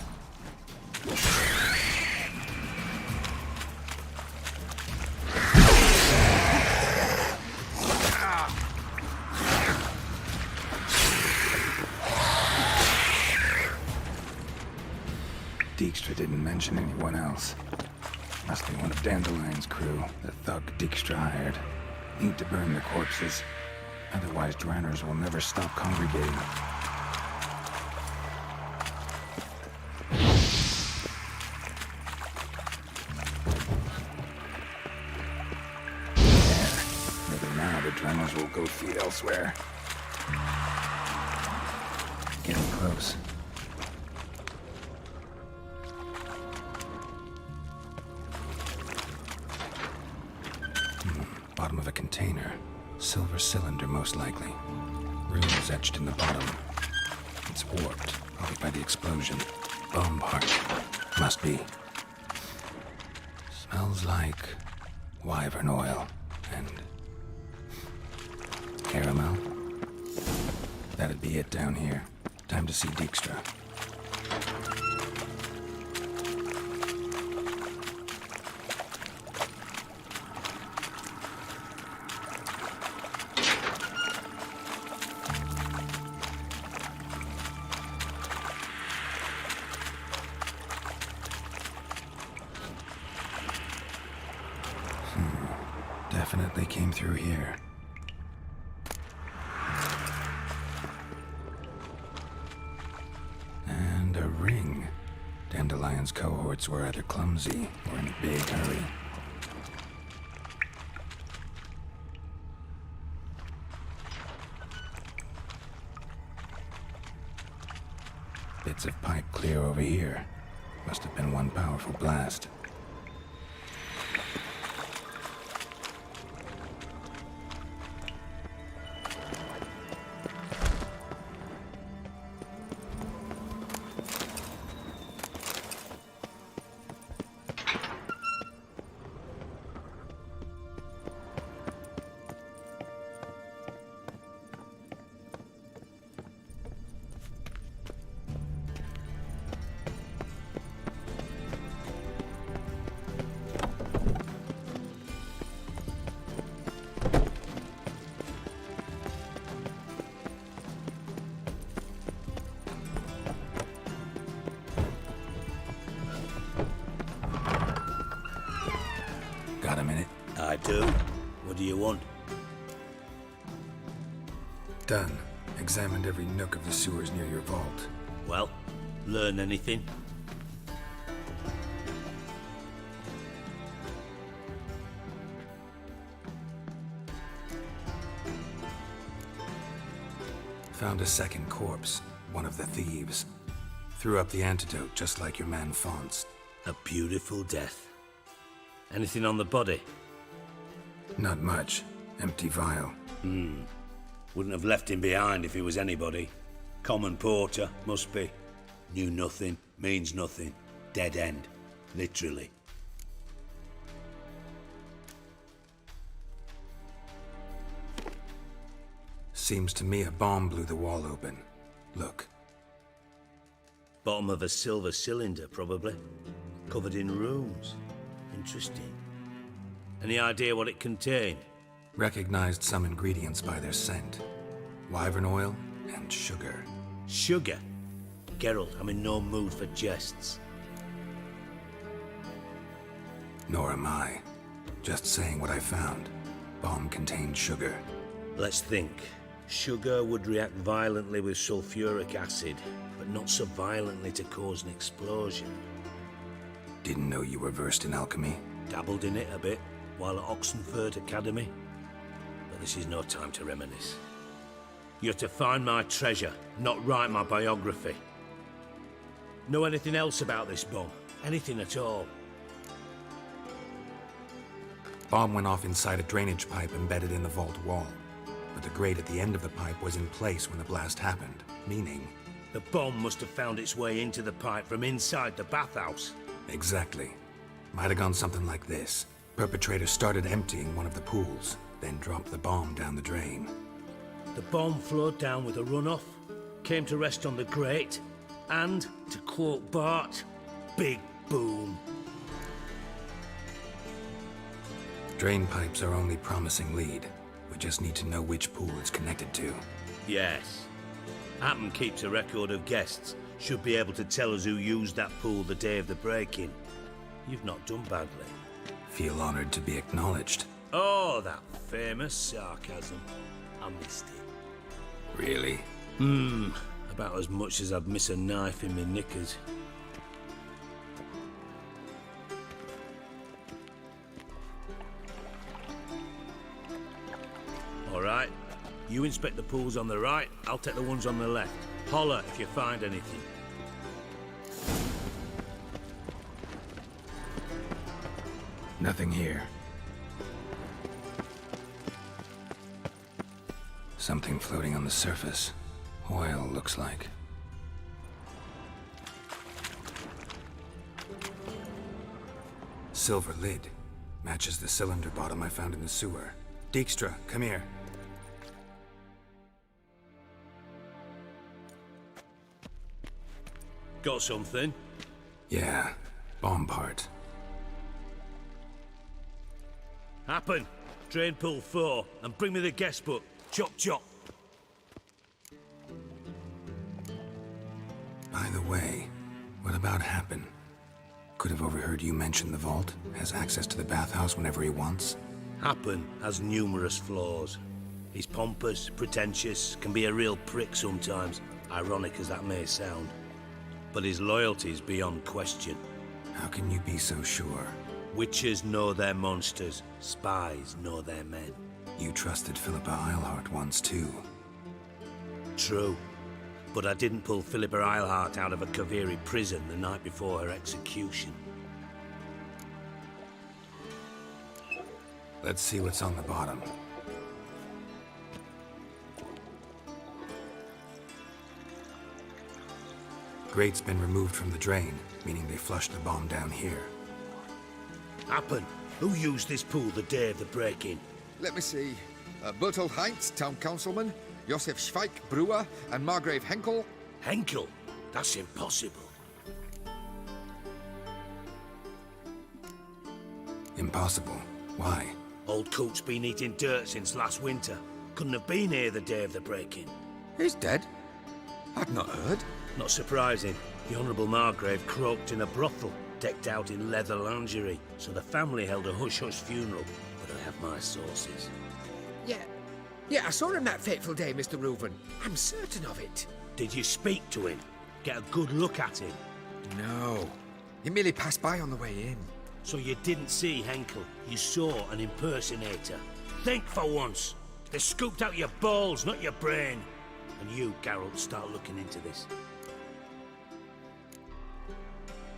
Dijkstra didn't mention anyone else. Must be one of Dandelion's crew, the thug Dijkstra hired. Need to burn the corpses. Otherwise, drowners will never stop congregating. There. Maybe now the drowners will go feed elsewhere. Getting close. Bottom of a container. Silver cylinder, most likely. Runes etched in the bottom. It's warped, probably by the explosion. Bomb part. Must be. Smells like wyvern oil And caramel? That'd be it down here. Time to see Dijkstra. Definitely came through here. And a ring. Dandelion's cohorts were either clumsy or in a big hurry. Bits of pipe clear over here. Must have been one powerful blast. Got a minute?
I do. What do you want?
Done. Examined every nook of the sewers near your vault.
Well, learn anything?
Found a second corpse, one of the thieves. Threw up the antidote just like your man Fonz.
A beautiful death. Anything on the body?
Not much. Empty vial.
Wouldn't have left him behind if he was anybody. Common porter, must be. Knew nothing, means nothing. Dead end. Literally.
Seems to me a bomb blew the wall open. Look.
Bottom of a silver cylinder, probably. Covered in runes. Interesting. Any idea what it contained?
Recognized some ingredients by their scent. Wyvern oil and sugar.
Sugar? Geralt, I'm in no mood for jests.
Nor am I. Just saying what I found. Bomb contained sugar.
Let's think. Sugar would react violently with sulfuric acid, but not so violently to cause an explosion.
Didn't know you were versed in alchemy.
Dabbled in it a bit while at Oxenford Academy. But this is no time to reminisce. You're to find my treasure, not write my biography. Know anything else about this bomb? Anything at all?
Bomb went off inside a drainage pipe embedded in the vault wall. But the grate at the end of the pipe was in place when the blast happened, meaning...
The bomb must have found its way into the pipe from inside the bathhouse.
Exactly. Might have gone something like this. Perpetrator started emptying one of the pools, then dropped the bomb down the drain.
The bomb flowed down with a runoff, came to rest on the grate, and, to quote Bart, big boom.
Drain pipes are only promising lead. We just need to know which pool it's connected to.
Yes. Hammond keeps a record of guests. Should be able to tell us who used that pool the day of the break-in. You've not done badly.
Feel honored to be acknowledged.
Oh, that famous sarcasm. I missed it.
Really?
About as much as I'd miss a knife in my knickers. All right. You inspect the pools on the right, I'll take the ones on the left. Holler if you find anything.
Nothing here. Something floating on the surface. Oil, looks like. Silver lid. Matches the cylinder bottom I found in the sewer. Dijkstra, come here.
Got something?
Yeah, bomb part.
Happen. Drain pool 4, and bring me the guest book. Chop chop.
By the way, what about Happen? Could have overheard you mention the vault. Has access to the bathhouse whenever he wants.
Happen has numerous flaws. He's pompous, pretentious, can be a real prick sometimes, ironic as that may sound. But his loyalty's beyond question.
How can you be so sure?
Witches know their monsters, spies know their men.
You trusted Philippa Eilhart once too.
True. But I didn't pull Philippa Eilhart out of a Kaviri prison the night before her execution.
Let's see what's on the bottom. Grate's been removed from the drain, meaning they flushed the bomb down here.
Happen. Who used this pool the day of the break-in?
Let me see. Bertolt Heinz, town councilman, Josef Schweik, brewer, and Margrave Henkel.
Henkel? That's impossible.
Impossible? Why?
Old Coot's been eating dirt since last winter. Couldn't have been here the day of the break-in.
He's dead? I'd not heard.
Not surprising. The Honourable Margrave croaked in a brothel, decked out in leather lingerie, so the family held a hush-hush funeral, but I have my sources.
Yeah, I saw him that fateful day, Mr. Reuven. I'm certain of it.
Did you speak to him? Get a good look at him?
No. He merely passed by on the way in.
So you didn't see Henkel, you saw an impersonator. Think for once. They scooped out your balls, not your brain. And you, Geralt, start looking into this.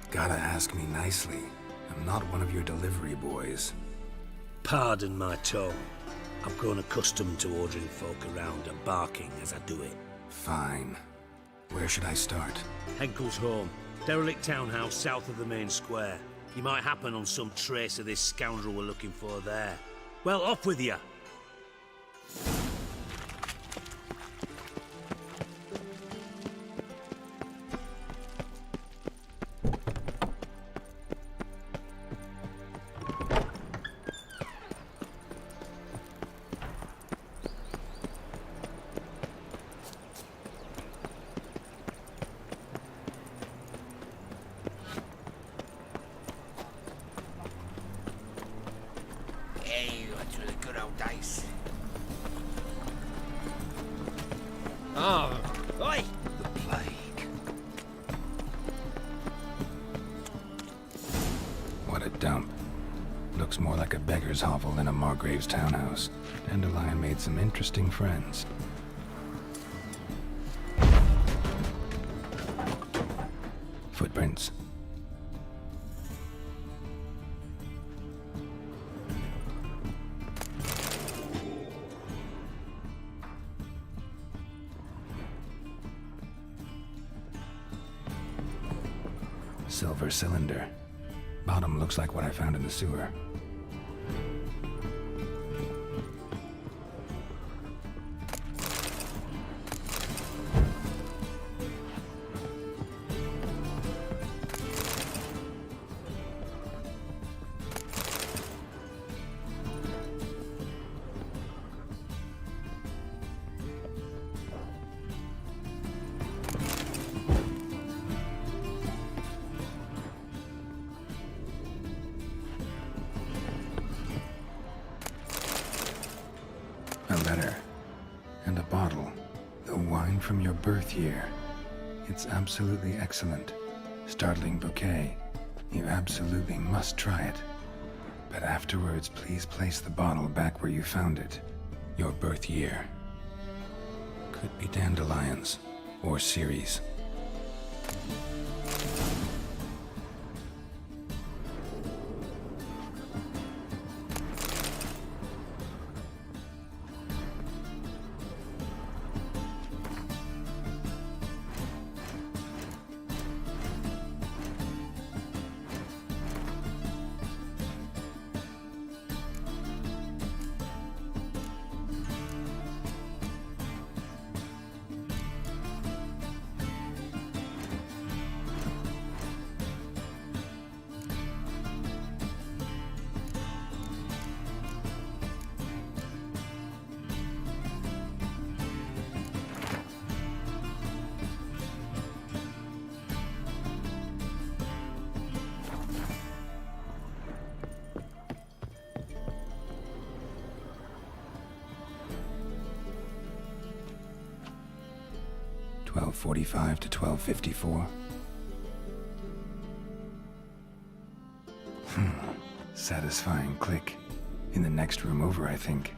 Gotta ask me nicely. I'm not one of your delivery boys.
Pardon my tone. I've grown accustomed to ordering folk around and barking as I do it.
Fine. Where should I start?
Henkel's home. Derelict townhouse south of the main square. You might happen on some trace of this scoundrel we're looking for there. Well, off with you!
Oi!
The plague. What a dump. Looks more like a beggar's hovel than a Margrave's townhouse. Dandelion made some interesting friends. Footprints. Silver cylinder. Bottom looks like what I found in the sewer. A letter. And a bottle. The wine from your birth year. It's absolutely excellent. Startling bouquet. You absolutely must try it. But afterwards, please place the bottle back where you found it. Your birth year. Could be dandelions. Or Ceres. 1245 to 1254. Satisfying click. In the next room over, I think.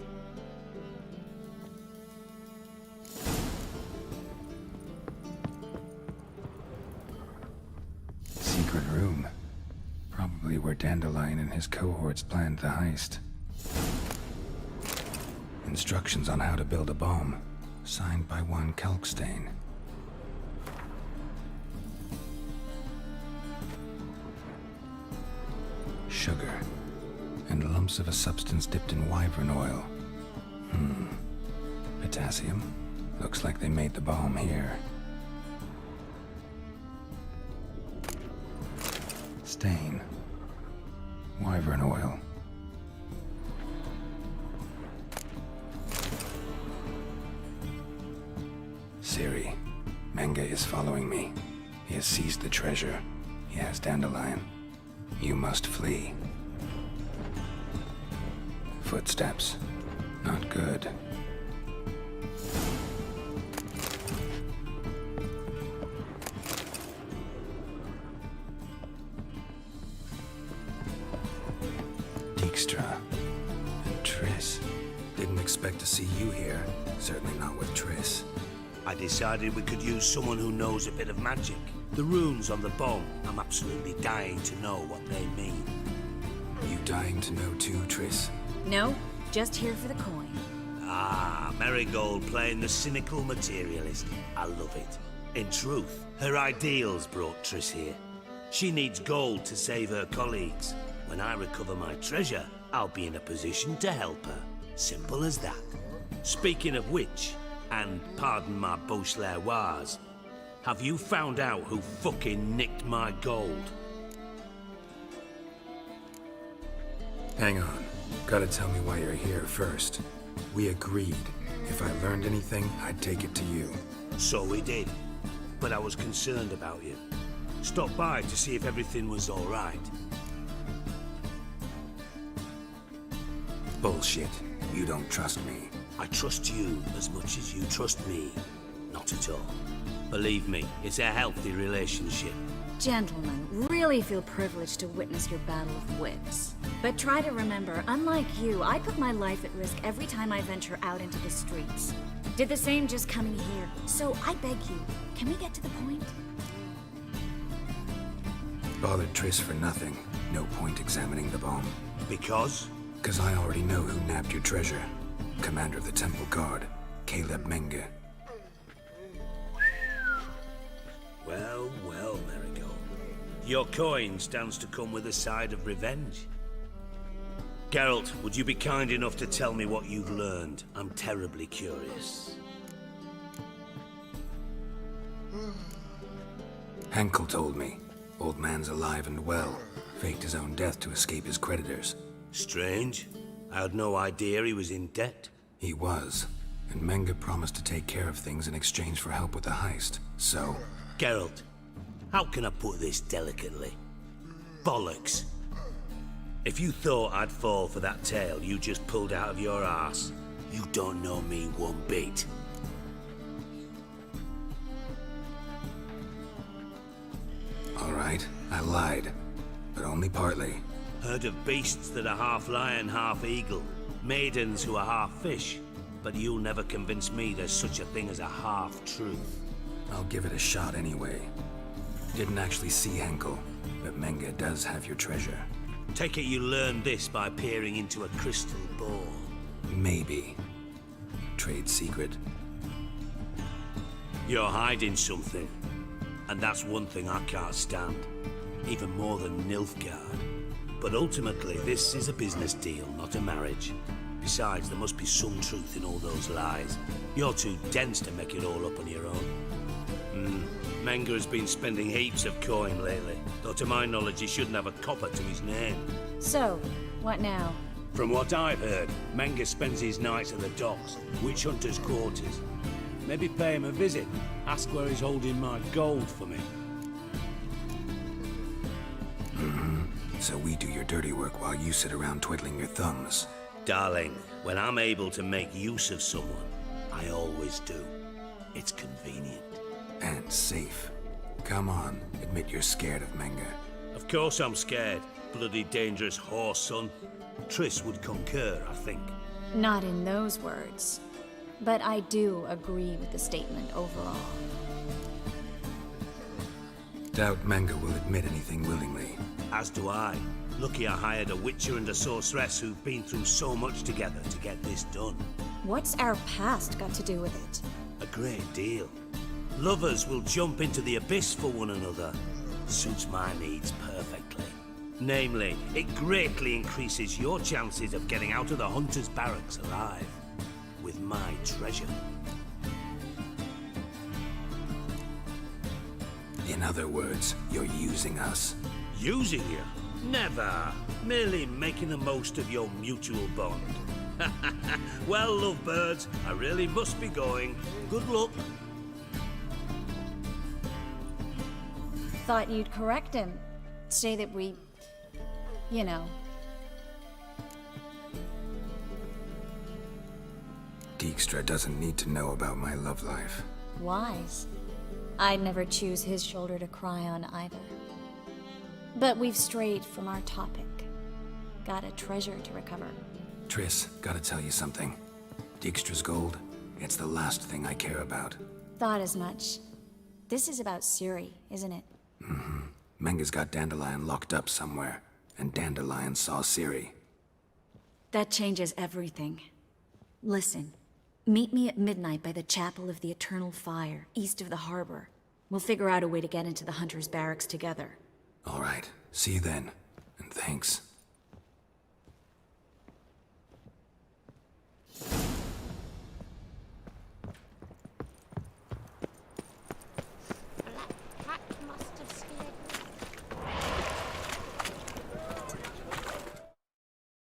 Secret room. Probably where Dandelion and his cohorts planned the heist. Instructions on how to build a bomb. Signed by one Kalkstain. Sugar. And lumps of a substance dipped in wyvern oil. Potassium. Looks like they made the bomb here. Stain. Wyvern oil. Siri, Menge is following me. He has seized the treasure. He has Dandelion. You must flee. Footsteps. Not good. Dijkstra. And Triss. Didn't expect to see you here. Certainly not with Triss.
I decided we could use someone who knows a bit of magic. The runes on the bomb, I'm absolutely dying to know what they mean.
You dying to know too, Triss?
No, just here for the coin.
Ah, Marigold playing the cynical materialist. I love it. In truth, her ideals brought Triss here. She needs gold to save her colleagues. When I recover my treasure, I'll be in a position to help her. Simple as that. Speaking of which, and pardon my Beauclervois, have you found out who fucking nicked my gold?
Hang on. Gotta tell me why you're here first. We agreed. If I learned anything, I'd take it to you.
So we did. But I was concerned about you. Stopped by to see if everything was all right.
Bullshit. You don't trust me.
I trust you as much as you trust me. Not at all. Believe me, it's a healthy relationship.
Gentlemen, really feel privileged to witness your battle of wits. But try to remember, unlike you, I put my life at risk every time I venture out into the streets. Did the same just coming here. So I beg you, can we get to the point?
Bothered Triss for nothing. No point examining the bomb.
Because?
Because I already know who nabbed your treasure. Commander of the Temple Guard, Caleb Menge.
Well, well, Marigold. Your coin stands to come with a side of revenge. Geralt, would you be kind enough to tell me what you've learned? I'm terribly curious.
Henkel told me. Old man's alive and well. Faked his own death to escape his creditors.
Strange. I had no idea he was in debt.
He was. And Menge promised to take care of things in exchange for help with the heist. So...
Geralt, how can I put this delicately? Bollocks. If you thought I'd fall for that tale you just pulled out of your arse, you don't know me one bit.
All right, I lied. But only partly.
Heard of beasts that are half lion, half eagle. Maidens who are half fish. But you'll never convince me there's such a thing as a half-truth.
I'll give it a shot anyway. Didn't actually see Henkel, but Menge does have your treasure.
Take it you learned this by peering into a crystal ball.
Maybe. Trade secret.
You're hiding something. And that's one thing I can't stand. Even more than Nilfgaard. But ultimately, this is a business deal, not a marriage. Besides, there must be some truth in all those lies. You're too dense to make it all up on your own. Menge has been spending heaps of coin lately, though to my knowledge he shouldn't have a copper to his name.
So, what now?
From what I've heard, Menge spends his nights at the docks, witch hunters' quarters. Maybe pay him a visit, ask where he's holding my gold for me.
So we do your dirty work while you sit around twiddling your thumbs.
Darling, when I'm able to make use of someone, I always do. It's convenient.
And safe. Come on, admit you're scared of Menga.
Of course I'm scared. Bloody dangerous horse, son. Triss would concur, I think.
Not in those words. But I do agree with the statement overall.
Doubt Menga will admit anything willingly.
As do I. Lucky I hired a witcher and a sorceress who've been through so much together to get this done.
What's our past got to do with it?
A great deal. Lovers will jump into the abyss for one another. Suits my needs perfectly. Namely, it greatly increases your chances of getting out of the hunter's barracks alive. With my treasure.
In other words, you're using us.
Using you? Never. Merely making the most of your mutual bond. Well, lovebirds, I really must be going. Good luck.
Thought you'd correct him. Say that we... you know.
Dijkstra doesn't need to know about my love life.
Wise. I'd never choose his shoulder to cry on either. But we've strayed from our topic. Got a treasure to recover.
Triss, gotta tell you something. Dijkstra's gold, it's the last thing I care about.
Thought as much. This is about Ciri, isn't it?
Mm-hmm. Menga's got Dandelion locked up somewhere, and Dandelion saw Ciri.
That changes everything. Listen, meet me at midnight by the Chapel of the Eternal Fire, east of the harbor. We'll figure out a way to get into the Hunter's barracks together.
All right, see you then, and thanks.